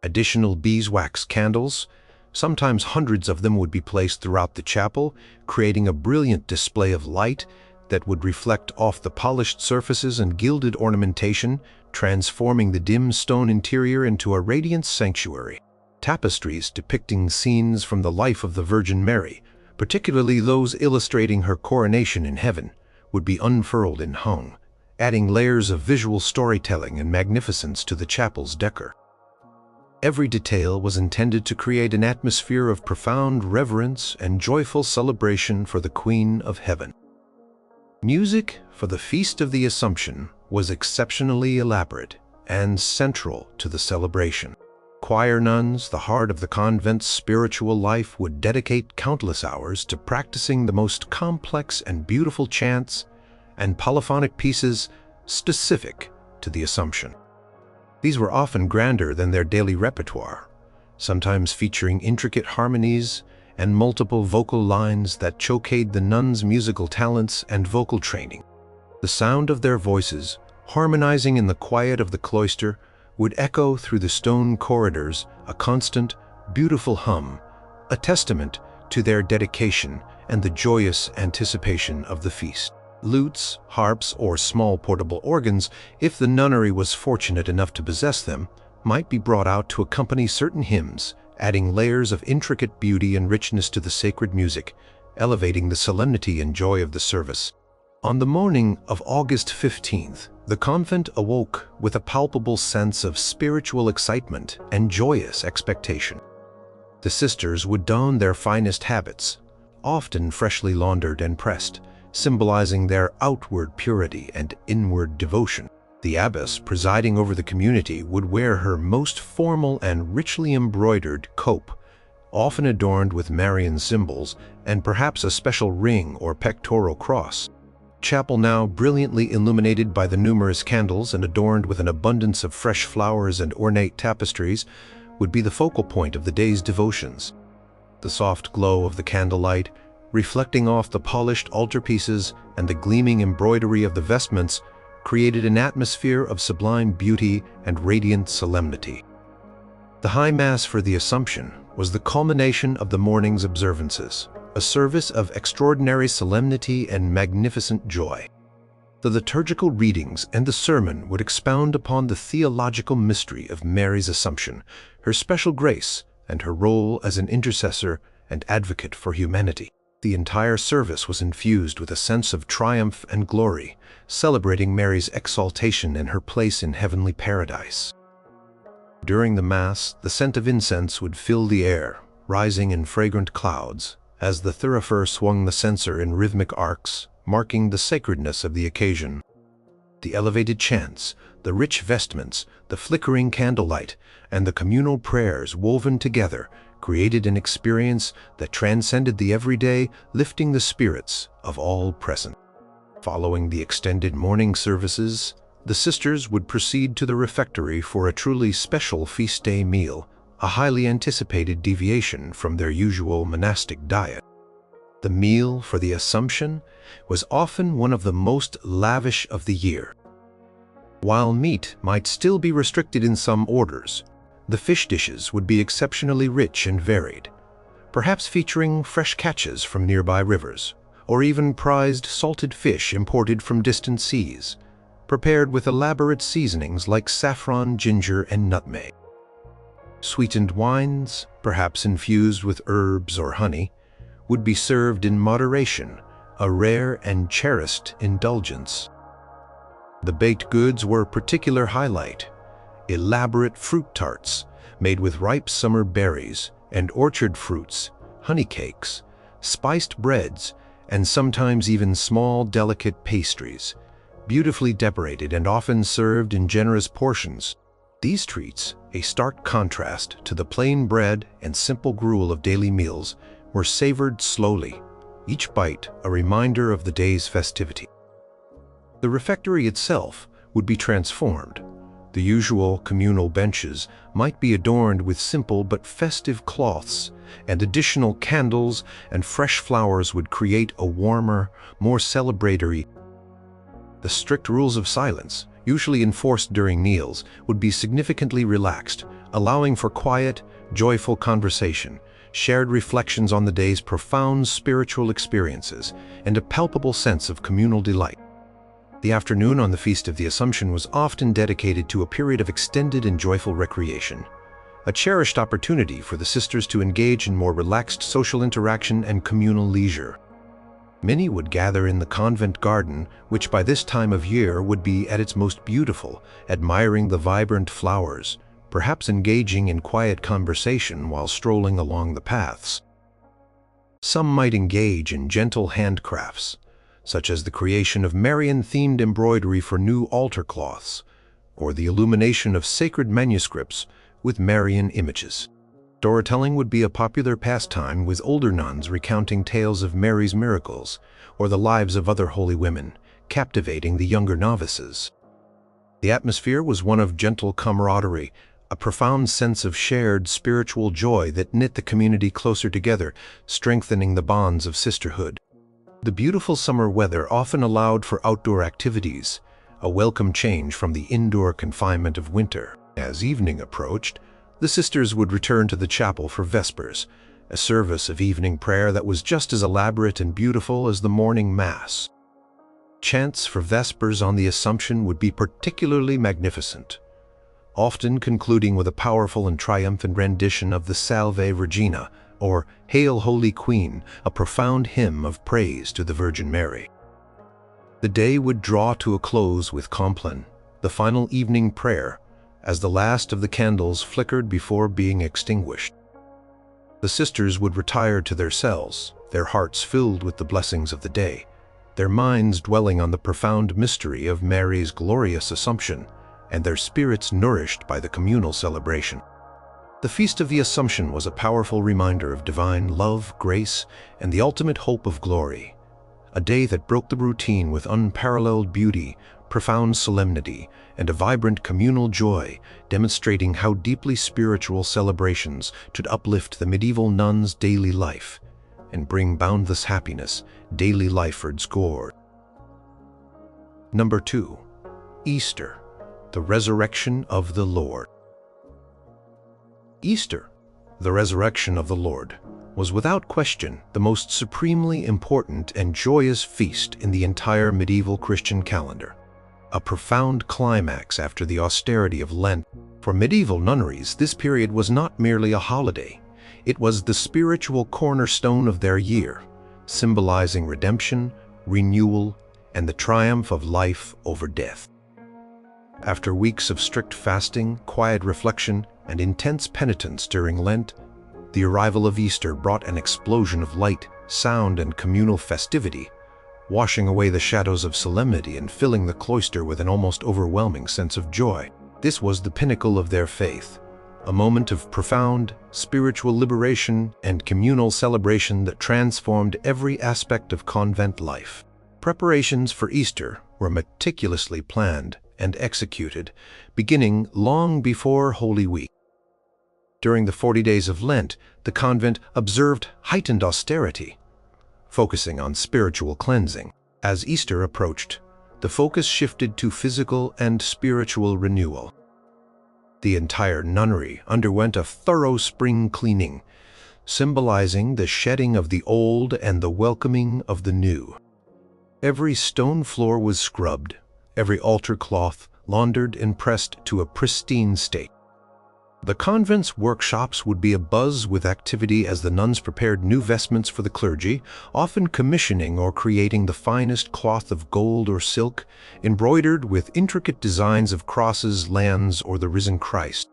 Speaker 1: Additional beeswax candles, Sometimes hundreds of them would be placed throughout the chapel, creating a brilliant display of light that would reflect off the polished surfaces and gilded ornamentation, transforming the dim stone interior into a radiant sanctuary. Tapestries depicting scenes from the life of the Virgin Mary, particularly those illustrating her coronation in heaven, would be unfurled and hung, adding layers of visual storytelling and magnificence to the chapel's decor. Every detail was intended to create an atmosphere of profound reverence and joyful celebration for the Queen of Heaven. Music for the Feast of the Assumption was exceptionally elaborate and central to the celebration. Choir nuns, the heart of the convent's spiritual life, would dedicate countless hours to practicing the most complex and beautiful chants and polyphonic pieces specific to the Assumption. These were often grander than their daily repertoire, sometimes featuring intricate harmonies and multiple vocal lines that showcased the nuns' musical talents and vocal training. The sound of their voices, harmonizing in the quiet of the cloister, would echo through the stone corridors, a constant, beautiful hum, a testament to their dedication and the joyous anticipation of the feast. Lutes, harps, or small portable organs, if the nunnery was fortunate enough to possess them, might be brought out to accompany certain hymns, adding layers of intricate beauty and richness to the sacred music, elevating the solemnity and joy of the service. On the morning of August 15th, the convent awoke with a palpable sense of spiritual excitement and joyous expectation. The sisters would don their finest habits, often freshly laundered and pressed, symbolizing their outward purity and inward devotion. The abbess presiding over the community would wear her most formal and richly embroidered cope, often adorned with Marian symbols and perhaps a special ring or pectoral cross. Chapel, now brilliantly illuminated by the numerous candles and adorned with an abundance of fresh flowers and ornate tapestries, would be the focal point of the day's devotions. The soft glow of the candlelight, reflecting off the polished altarpieces and the gleaming embroidery of the vestments, created an atmosphere of sublime beauty and radiant solemnity. The High Mass for the Assumption was the culmination of the morning's observances, a service of extraordinary solemnity and magnificent joy. The liturgical readings and the sermon would expound upon the theological mystery of Mary's Assumption, her special grace, and her role as an intercessor and advocate for humanity. The entire service was infused with a sense of triumph and glory, celebrating Mary's exaltation and her place in heavenly paradise. During the Mass, the scent of incense would fill the air, rising in fragrant clouds, as the thurifer swung the censer in rhythmic arcs, marking the sacredness of the occasion. The elevated chants, the rich vestments, the flickering candlelight, and the communal prayers woven together created an experience that transcended the everyday, lifting the spirits of all present. Following the extended morning services, the sisters would proceed to the refectory for a truly special feast day meal, a highly anticipated deviation from their usual monastic diet. The meal for the Assumption was often one of the most lavish of the year. While meat might still be restricted in some orders, the fish dishes would be exceptionally rich and varied, perhaps featuring fresh catches from nearby rivers, or even prized salted fish imported from distant seas, prepared with elaborate seasonings like saffron, ginger, and nutmeg. Sweetened wines, perhaps infused with herbs or honey, would be served in moderation, a rare and cherished indulgence. The baked goods were a particular highlight. Elaborate fruit tarts made with ripe summer berries and orchard fruits, honey cakes, spiced breads, and sometimes even small, delicate pastries, beautifully decorated and often served in generous portions. These treats, a stark contrast to the plain bread and simple gruel of daily meals, were savored slowly, each bite a reminder of the day's festivity. The refectory itself would be transformed. The usual communal benches might be adorned with simple but festive cloths, and additional candles and fresh flowers would create a warmer, more celebratory. The strict rules of silence, usually enforced during meals, would be significantly relaxed, allowing for quiet, joyful conversation, shared reflections on the day's profound spiritual experiences and a palpable sense of communal delight. The afternoon on the Feast of the Assumption was often dedicated to a period of extended and joyful recreation, a cherished opportunity for the sisters to engage in more relaxed social interaction and communal leisure. Many would gather in the convent garden, which by this time of year would be at its most beautiful, admiring the vibrant flowers, perhaps engaging in quiet conversation while strolling along the paths. Some might engage in gentle handcrafts, such as the creation of Marian-themed embroidery for new altar cloths, or the illumination of sacred manuscripts with Marian images. Storytelling would be a popular pastime, with older nuns recounting tales of Mary's miracles or the lives of other holy women, captivating the younger novices. The atmosphere was one of gentle camaraderie, a profound sense of shared spiritual joy that knit the community closer together, strengthening the bonds of sisterhood. The beautiful summer weather often allowed for outdoor activities, a welcome change from the indoor confinement of winter. As evening approached, the sisters would return to the chapel for Vespers, a service of evening prayer that was just as elaborate and beautiful as the morning Mass. Chants for Vespers on the Assumption would be particularly magnificent, often concluding with a powerful and triumphant rendition of the Salve Regina, or Hail Holy Queen, a profound hymn of praise to the Virgin Mary. The day would draw to a close with Compline, the final evening prayer, as the last of the candles flickered before being extinguished. The sisters would retire to their cells, their hearts filled with the blessings of the day, their minds dwelling on the profound mystery of Mary's glorious Assumption, and their spirits nourished by the communal celebration. The Feast of the Assumption was a powerful reminder of divine love, grace, and the ultimate hope of glory, a day that broke the routine with unparalleled beauty, profound solemnity, and a vibrant communal joy, demonstrating how deeply spiritual celebrations should uplift the medieval nun's daily life and bring boundless happiness daily lifewards gourd. Number 2. Easter, the resurrection of the Lord. Easter, the resurrection of the Lord, was without question the most supremely important and joyous feast in the entire medieval Christian calendar. A profound climax after the austerity of Lent. For medieval nunneries, this period was not merely a holiday. It was the spiritual cornerstone of their year, symbolizing redemption, renewal, and the triumph of life over death. After weeks of strict fasting, quiet reflection, and intense penitence during Lent, the arrival of Easter brought an explosion of light, sound, and communal festivity, washing away the shadows of solemnity and filling the cloister with an almost overwhelming sense of joy. This was the pinnacle of their faith, a moment of profound spiritual liberation and communal celebration that transformed every aspect of convent life. Preparations for Easter were meticulously planned and executed, beginning long before Holy Week. During the 40 days of Lent, the convent observed heightened austerity, focusing on spiritual cleansing. As Easter approached, the focus shifted to physical and spiritual renewal. The entire nunnery underwent a thorough spring cleaning, symbolizing the shedding of the old and the welcoming of the new. Every stone floor was scrubbed, every altar cloth laundered and pressed to a pristine state. The convent's workshops would be abuzz with activity as the nuns prepared new vestments for the clergy, often commissioning or creating the finest cloth of gold or silk, embroidered with intricate designs of crosses, lands, or the risen Christ.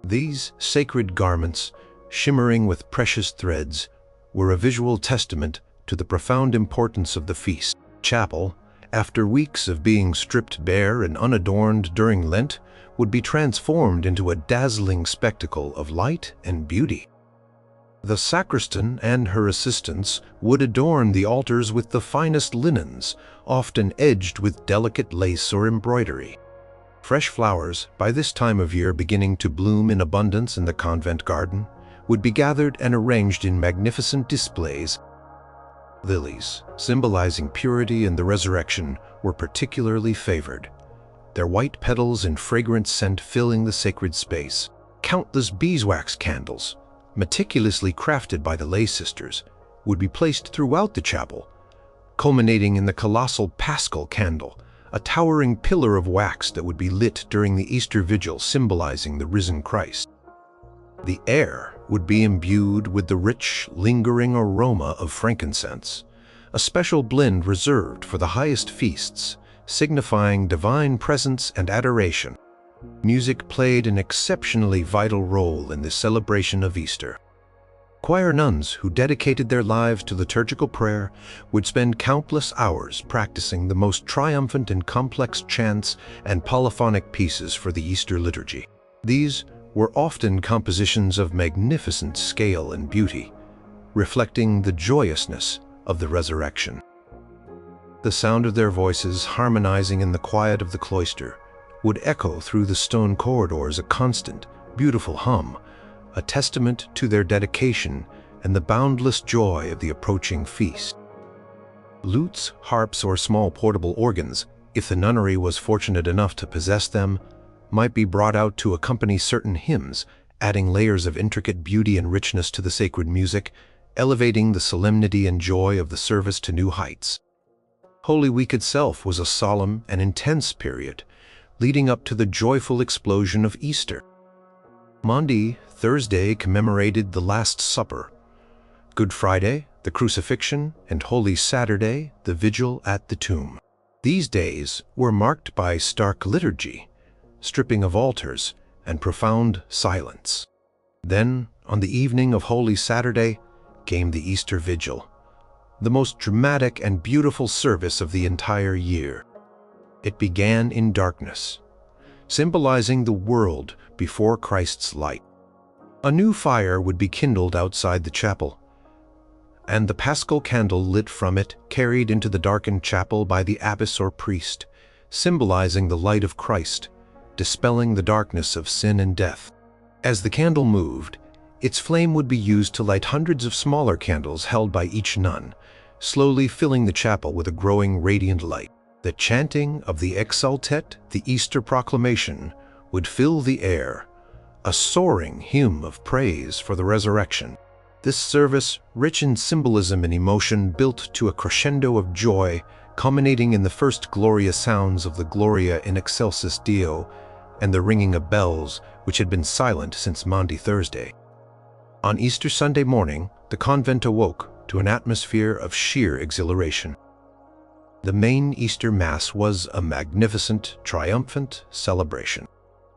Speaker 1: These sacred garments, shimmering with precious threads, were a visual testament to the profound importance of the feast. Chapel, after weeks of being stripped bare and unadorned during Lent, would be transformed into a dazzling spectacle of light and beauty. The sacristan and her assistants would adorn the altars with the finest linens, often edged with delicate lace or embroidery. Fresh flowers, by this time of year beginning to bloom in abundance in the convent garden, would be gathered and arranged in magnificent displays. Lilies, symbolizing purity and the resurrection, were particularly favored, their white petals and fragrant scent filling the sacred space. Countless beeswax candles, meticulously crafted by the lay sisters, would be placed throughout the chapel, culminating in the colossal Paschal candle, a towering pillar of wax that would be lit during the Easter Vigil, symbolizing the risen Christ. The air would be imbued with the rich, lingering aroma of frankincense, a special blend reserved for the highest feasts, signifying divine presence and adoration. Music played an exceptionally vital role in the celebration of Easter. Choir nuns who dedicated their lives to liturgical prayer would spend countless hours practicing the most triumphant and complex chants and polyphonic pieces for the Easter liturgy. These were often compositions of magnificent scale and beauty, reflecting the joyousness of the resurrection. The sound of their voices, harmonizing in the quiet of the cloister, would echo through the stone corridors, a constant, beautiful hum, a testament to their dedication and the boundless joy of the approaching feast. Lutes, harps, or small portable organs, if the nunnery was fortunate enough to possess them, might be brought out to accompany certain hymns, adding layers of intricate beauty and richness to the sacred music, elevating the solemnity and joy of the service to new heights. Holy Week itself was a solemn and intense period, leading up to the joyful explosion of Easter. Maundy Thursday commemorated the Last Supper, Good Friday, the Crucifixion, and Holy Saturday, the Vigil at the Tomb. These days were marked by stark liturgy, stripping of altars, and profound silence. Then, on the evening of Holy Saturday, came the Easter Vigil, the most dramatic and beautiful service of the entire year. It began in darkness, symbolizing the world before Christ's light. A new fire would be kindled outside the chapel, and the Paschal candle lit from it carried into the darkened chapel by the abbess or priest, symbolizing the light of Christ, dispelling the darkness of sin and death. As the candle moved, its flame would be used to light hundreds of smaller candles held by each nun, slowly filling the chapel with a growing radiant light. The chanting of the Exsultet, the Easter proclamation, would fill the air, a soaring hymn of praise for the resurrection. This service, rich in symbolism and emotion, built to a crescendo of joy, culminating in the first glorious sounds of the Gloria in Excelsis Deo and the ringing of bells, which had been silent since Maundy Thursday. On Easter Sunday morning, the convent awoke to an atmosphere of sheer exhilaration. The main Easter Mass was a magnificent, triumphant celebration.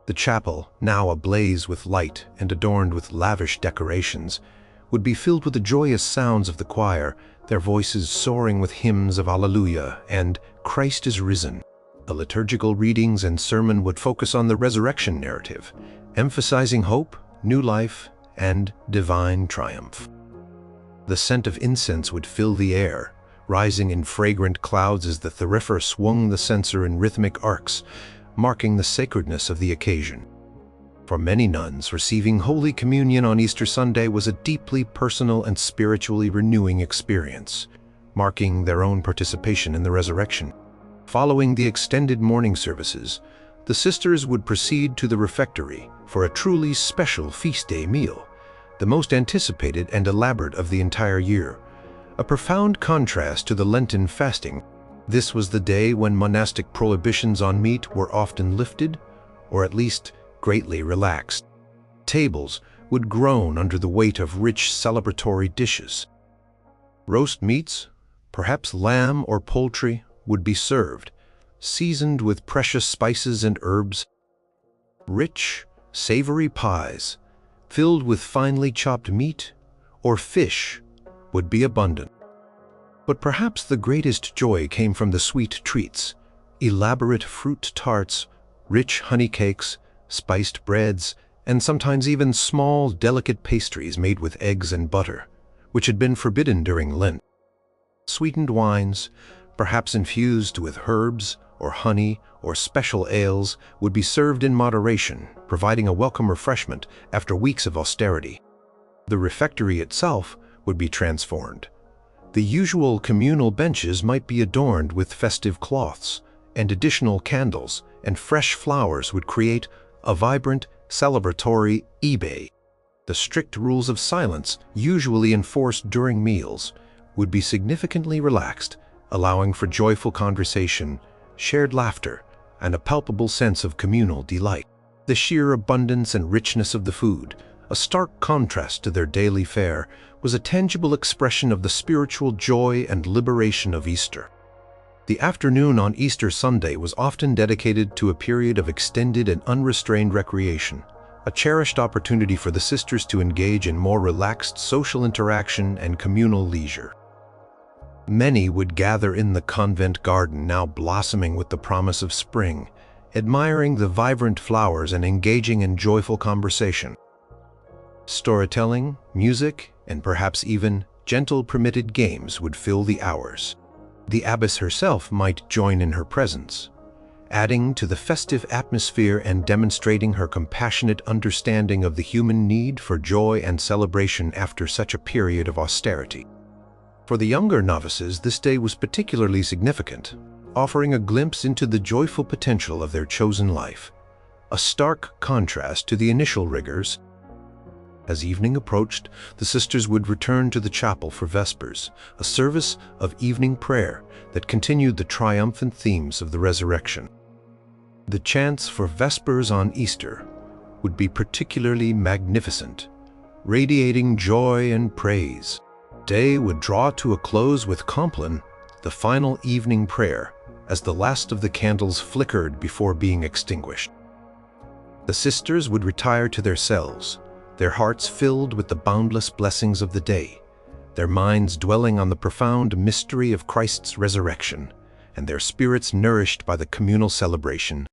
Speaker 1: The chapel, now ablaze with light and adorned with lavish decorations, would be filled with the joyous sounds of the choir, their voices soaring with hymns of Alleluia and Christ is risen. The liturgical readings and sermon would focus on the resurrection narrative, emphasizing hope, new life, and divine triumph. The scent of incense would fill the air, rising in fragrant clouds as the thurifer swung the censer in rhythmic arcs, marking the sacredness of the occasion. For many nuns, receiving Holy Communion on Easter Sunday was a deeply personal and spiritually renewing experience, marking their own participation in the resurrection. Following the extended morning services, the sisters would proceed to the refectory for a truly special feast day meal, the most anticipated and elaborate of the entire year, a profound contrast to the Lenten fasting. This was the day when monastic prohibitions on meat were often lifted, or at least greatly relaxed. Tables would groan under the weight of rich celebratory dishes. Roast meats, perhaps lamb or poultry, would be served, seasoned with precious spices and herbs. Rich, savory pies, filled with finely chopped meat or fish, would be abundant. But perhaps the greatest joy came from the sweet treats, elaborate fruit tarts, rich honey cakes, spiced breads, and sometimes even small, delicate pastries made with eggs and butter, which had been forbidden during Lent. Sweetened wines, perhaps infused with herbs or honey or special ales, would be served in moderation, providing a welcome refreshment after weeks of austerity. The refectory itself would be transformed. The usual communal benches might be adorned with festive cloths, and additional candles and fresh flowers would create a vibrant, celebratory eBay. The strict rules of silence, usually enforced during meals, would be significantly relaxed, allowing for joyful conversation, shared laughter, and a palpable sense of communal delight. The sheer abundance and richness of the food, a stark contrast to their daily fare, was a tangible expression of the spiritual joy and liberation of Easter. The afternoon on Easter Sunday was often dedicated to a period of extended and unrestrained recreation, a cherished opportunity for the sisters to engage in more relaxed social interaction and communal leisure. Many would gather in the convent garden, now blossoming with the promise of spring, admiring the vibrant flowers and engaging in joyful conversation. Storytelling, music, and perhaps even gentle permitted games would fill the hours. The abbess herself might join in her presence, adding to the festive atmosphere and demonstrating her compassionate understanding of the human need for joy and celebration after such a period of austerity. For the younger novices, this day was particularly significant, offering a glimpse into the joyful potential of their chosen life, a stark contrast to the initial rigors. As evening approached, the sisters would return to the chapel for Vespers, a service of evening prayer that continued the triumphant themes of the resurrection. The chants for Vespers on Easter would be particularly magnificent, radiating joy and praise. The day would draw to a close with Compline, the final evening prayer, as the last of the candles flickered before being extinguished. The sisters would retire to their cells, their hearts filled with the boundless blessings of the day, their minds dwelling on the profound mystery of Christ's resurrection, and their spirits nourished by the communal celebration.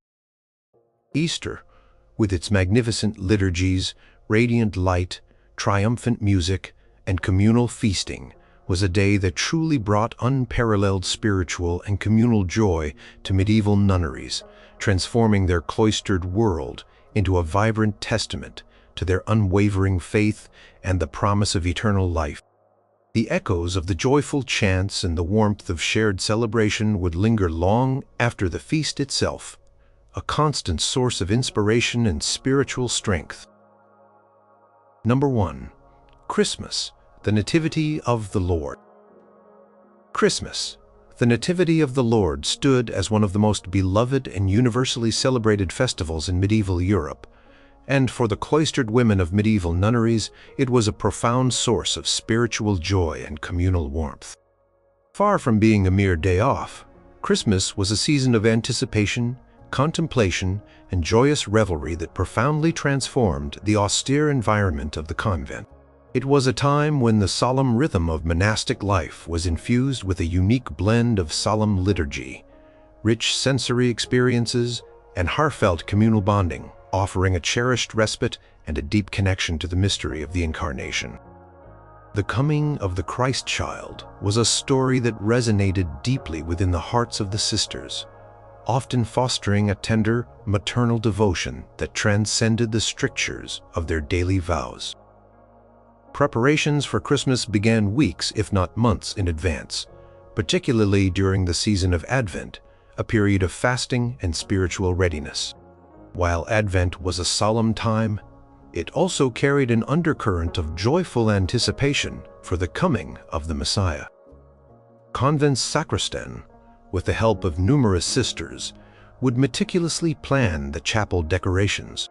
Speaker 1: Easter, with its magnificent liturgies, radiant light, triumphant music, and communal feasting, was a day that truly brought unparalleled spiritual and communal joy to medieval nunneries, transforming their cloistered world into a vibrant testament to their unwavering faith and the promise of eternal life. The echoes of the joyful chants and the warmth of shared celebration would linger long after the feast itself, a constant source of inspiration and spiritual strength. Number 1. Christmas, the Nativity of the Lord. Christmas, the Nativity of the Lord, stood as one of the most beloved and universally celebrated festivals in medieval Europe, and for the cloistered women of medieval nunneries, it was a profound source of spiritual joy and communal warmth. Far from being a mere day off, Christmas was a season of anticipation, contemplation, and joyous revelry that profoundly transformed the austere environment of the convent. It was a time when the solemn rhythm of monastic life was infused with a unique blend of solemn liturgy, rich sensory experiences, and heartfelt communal bonding, offering a cherished respite and a deep connection to the mystery of the Incarnation. The coming of the Christ child was a story that resonated deeply within the hearts of the sisters, often fostering a tender maternal devotion that transcended the strictures of their daily vows. Preparations for Christmas began weeks, if not months, in advance, particularly during the season of Advent, a period of fasting and spiritual readiness. While Advent was a solemn time, it also carried an undercurrent of joyful anticipation for the coming of the Messiah. Convent sacristan, with the help of numerous sisters, would meticulously plan the chapel decorations.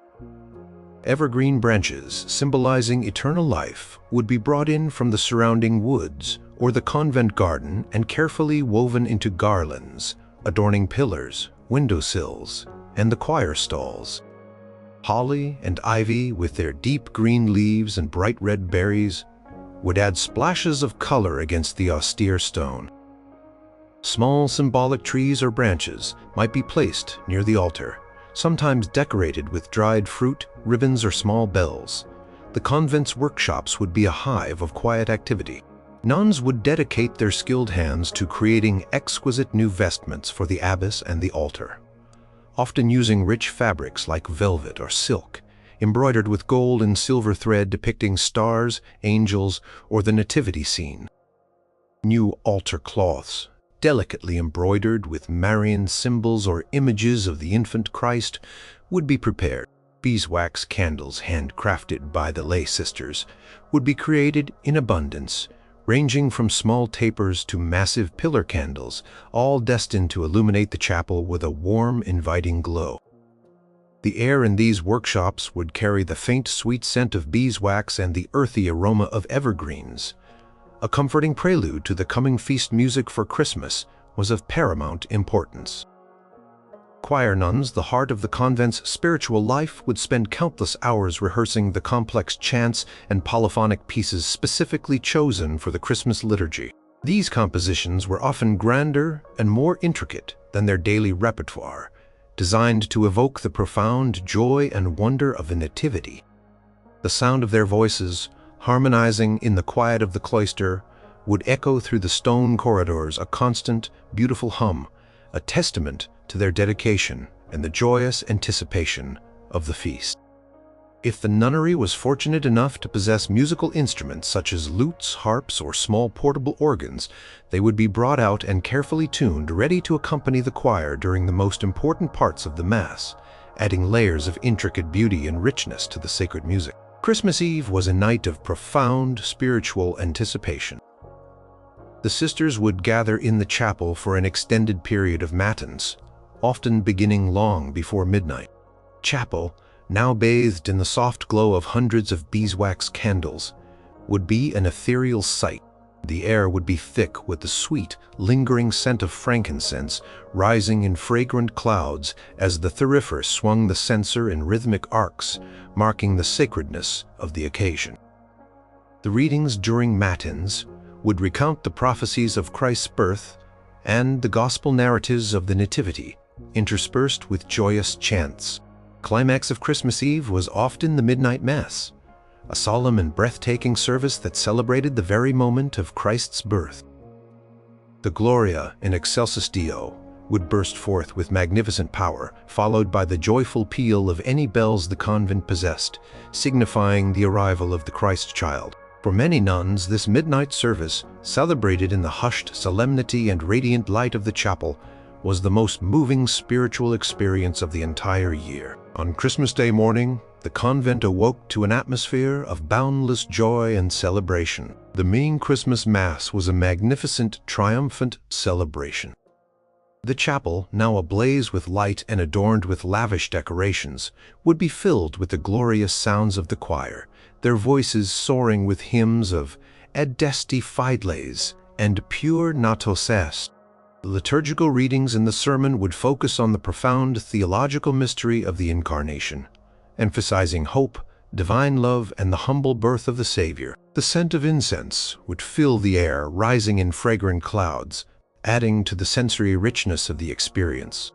Speaker 1: Evergreen branches symbolizing eternal life would be brought in from the surrounding woods or the convent garden and carefully woven into garlands, adorning pillars, windowsills, and the choir stalls. Holly and ivy, with their deep green leaves and bright red berries, would add splashes of color against the austere stone. Small symbolic trees or branches might be placed near the altar, sometimes decorated with dried fruit, ribbons, or small bells. The convent's workshops would be a hive of quiet activity. Nuns would dedicate their skilled hands to creating exquisite new vestments for the abbess and the altar, often using rich fabrics like velvet or silk, embroidered with gold and silver thread depicting stars, angels, or the nativity scene. New altar cloths, delicately embroidered with Marian symbols or images of the infant Christ, would be prepared. Beeswax candles, handcrafted by the lay sisters, would be created in abundance, ranging from small tapers to massive pillar candles, all destined to illuminate the chapel with a warm, inviting glow. The air in these workshops would carry the faint, sweet scent of beeswax and the earthy aroma of evergreens. A comforting prelude to the coming feast music for Christmas was of paramount importance. Choir nuns, the heart of the convent's spiritual life, would spend countless hours rehearsing the complex chants and polyphonic pieces specifically chosen for the Christmas liturgy. These compositions were often grander and more intricate than their daily repertoire, designed to evoke the profound joy and wonder of the Nativity. The sound of their voices, harmonizing in the quiet of the cloister, would echo through the stone corridors, a constant, beautiful hum, a testament to their dedication and the joyous anticipation of the feast. If the nunnery was fortunate enough to possess musical instruments such as lutes, harps, or small portable organs, they would be brought out and carefully tuned, ready to accompany the choir during the most important parts of the Mass, adding layers of intricate beauty and richness to the sacred music. Christmas Eve was a night of profound spiritual anticipation. The sisters would gather in the chapel for an extended period of matins, often beginning long before midnight. Chapel, now bathed in the soft glow of hundreds of beeswax candles, would be an ethereal sight. The air would be thick with the sweet, lingering scent of frankincense, rising in fragrant clouds as the thurifer swung the censer in rhythmic arcs, marking the sacredness of the occasion. The readings during matins would recount the prophecies of Christ's birth and the gospel narratives of the Nativity, interspersed with joyous chants. Climax of Christmas Eve was often the midnight Mass, a solemn and breathtaking service that celebrated the very moment of Christ's birth. The Gloria in Excelsis Deo would burst forth with magnificent power, followed by the joyful peal of any bells the convent possessed, signifying the arrival of the Christ child. For many nuns, this midnight service, celebrated in the hushed solemnity and radiant light of the chapel, was the most moving spiritual experience of the entire year. On Christmas Day morning, the convent awoke to an atmosphere of boundless joy and celebration. The main Christmas Mass was a magnificent, triumphant celebration. The chapel, now ablaze with light and adorned with lavish decorations, would be filled with the glorious sounds of the choir, their voices soaring with hymns of Adesti Fideles and Pure Natos Est. The liturgical readings in the sermon would focus on the profound theological mystery of the Incarnation, emphasizing hope, divine love, and the humble birth of the Savior. The scent of incense would fill the air, rising in fragrant clouds, adding to the sensory richness of the experience.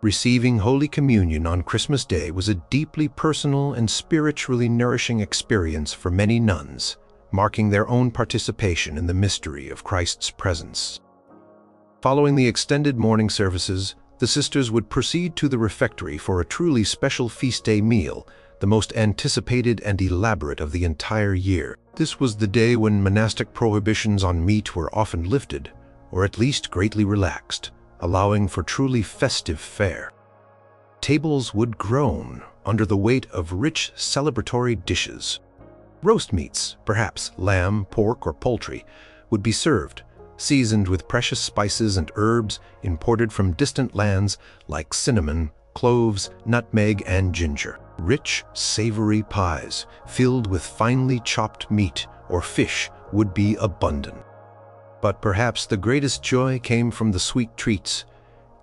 Speaker 1: Receiving Holy Communion on Christmas Day was a deeply personal and spiritually nourishing experience for many nuns, marking their own participation in the mystery of Christ's presence. Following the extended morning services, the sisters would proceed to the refectory for a truly special feast day meal, the most anticipated and elaborate of the entire year. This was the day when monastic prohibitions on meat were often lifted, or at least greatly relaxed, allowing for truly festive fare. Tables would groan under the weight of rich celebratory dishes. Roast meats, perhaps lamb, pork, or poultry, would be served, seasoned with precious spices and herbs imported from distant lands like cinnamon, cloves, nutmeg, and ginger. Rich, savory pies filled with finely chopped meat or fish would be abundant. But perhaps the greatest joy came from the sweet treats,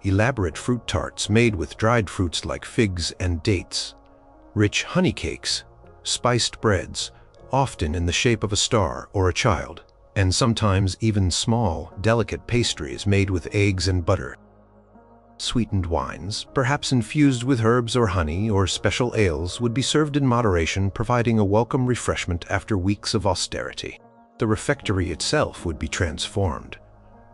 Speaker 1: elaborate fruit tarts made with dried fruits like figs and dates, rich honey cakes, spiced breads, often in the shape of a star or a child, and sometimes even small, delicate pastries made with eggs and butter. Sweetened wines, perhaps infused with herbs or honey or special ales, would be served in moderation, providing a welcome refreshment after weeks of austerity. The refectory itself would be transformed.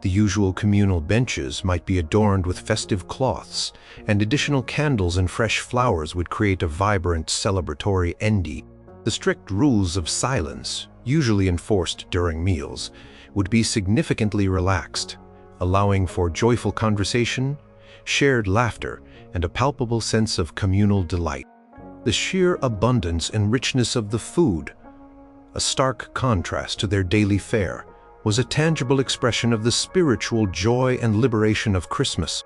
Speaker 1: The usual communal benches might be adorned with festive cloths, and additional candles and fresh flowers would create a vibrant celebratory endy. The strict rules of silence, usually enforced during meals, would be significantly relaxed, allowing for joyful conversation, shared laughter, and a palpable sense of communal delight. The sheer abundance and richness of the food, a stark contrast to their daily fare, was a tangible expression of the spiritual joy and liberation of Christmas.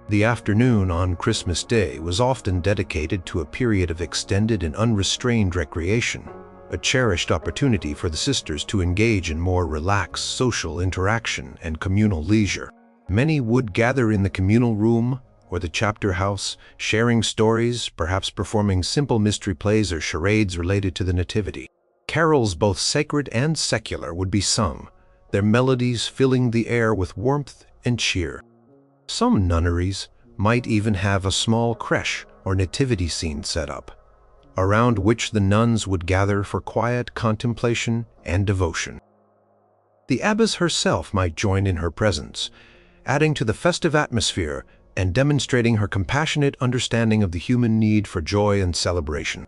Speaker 1: The afternoon on Christmas Day was often dedicated to a period of extended and unrestrained recreation, a cherished opportunity for the sisters to engage in more relaxed social interaction and communal leisure. Many would gather in the communal room or the chapter house, sharing stories, perhaps performing simple mystery plays or charades related to the Nativity. Carols, both sacred and secular, would be sung, their melodies filling the air with warmth and cheer. Some nunneries might even have a small creche or nativity scene set up, around which the nuns would gather for quiet contemplation and devotion. The abbess herself might join in her presence, adding to the festive atmosphere and demonstrating her compassionate understanding of the human need for joy and celebration.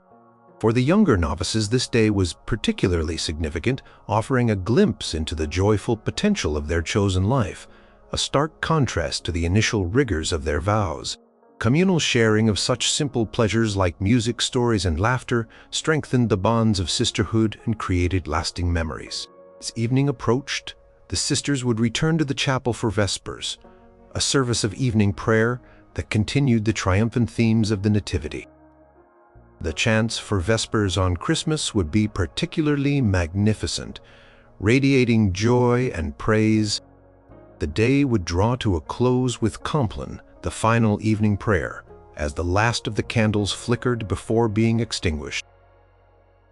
Speaker 1: For the younger novices, this day was particularly significant, offering a glimpse into the joyful potential of their chosen life, a stark contrast to the initial rigors of their vows. Communal sharing of such simple pleasures like music, stories, and laughter strengthened the bonds of sisterhood and created lasting memories. As evening approached, the sisters would return to the chapel for Vespers, a service of evening prayer that continued the triumphant themes of the Nativity. The chants for Vespers on Christmas would be particularly magnificent, radiating joy and praise. The day would draw to a close with Compline, the final evening prayer, as the last of the candles flickered before being extinguished.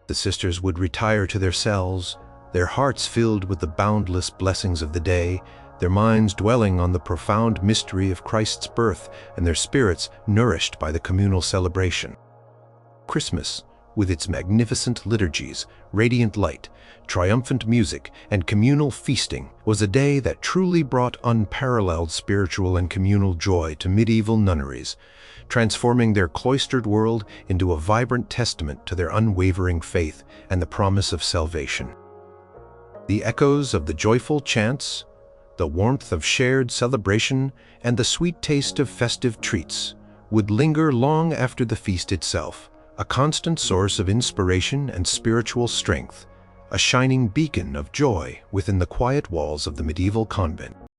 Speaker 1: The sisters would retire to their cells, their hearts filled with the boundless blessings of the day, their minds dwelling on the profound mystery of Christ's birth and their spirits nourished by the communal celebration. Christmas, with its magnificent liturgies, radiant light, triumphant music, and communal feasting, was a day that truly brought unparalleled spiritual and communal joy to medieval nunneries, transforming their cloistered world into a vibrant testament to their unwavering faith and the promise of salvation. The echoes of the joyful chants, the warmth of shared celebration, and the sweet taste of festive treats would linger long after the feast itself, a constant source of inspiration and spiritual strength, a shining beacon of joy within the quiet walls of the medieval convent.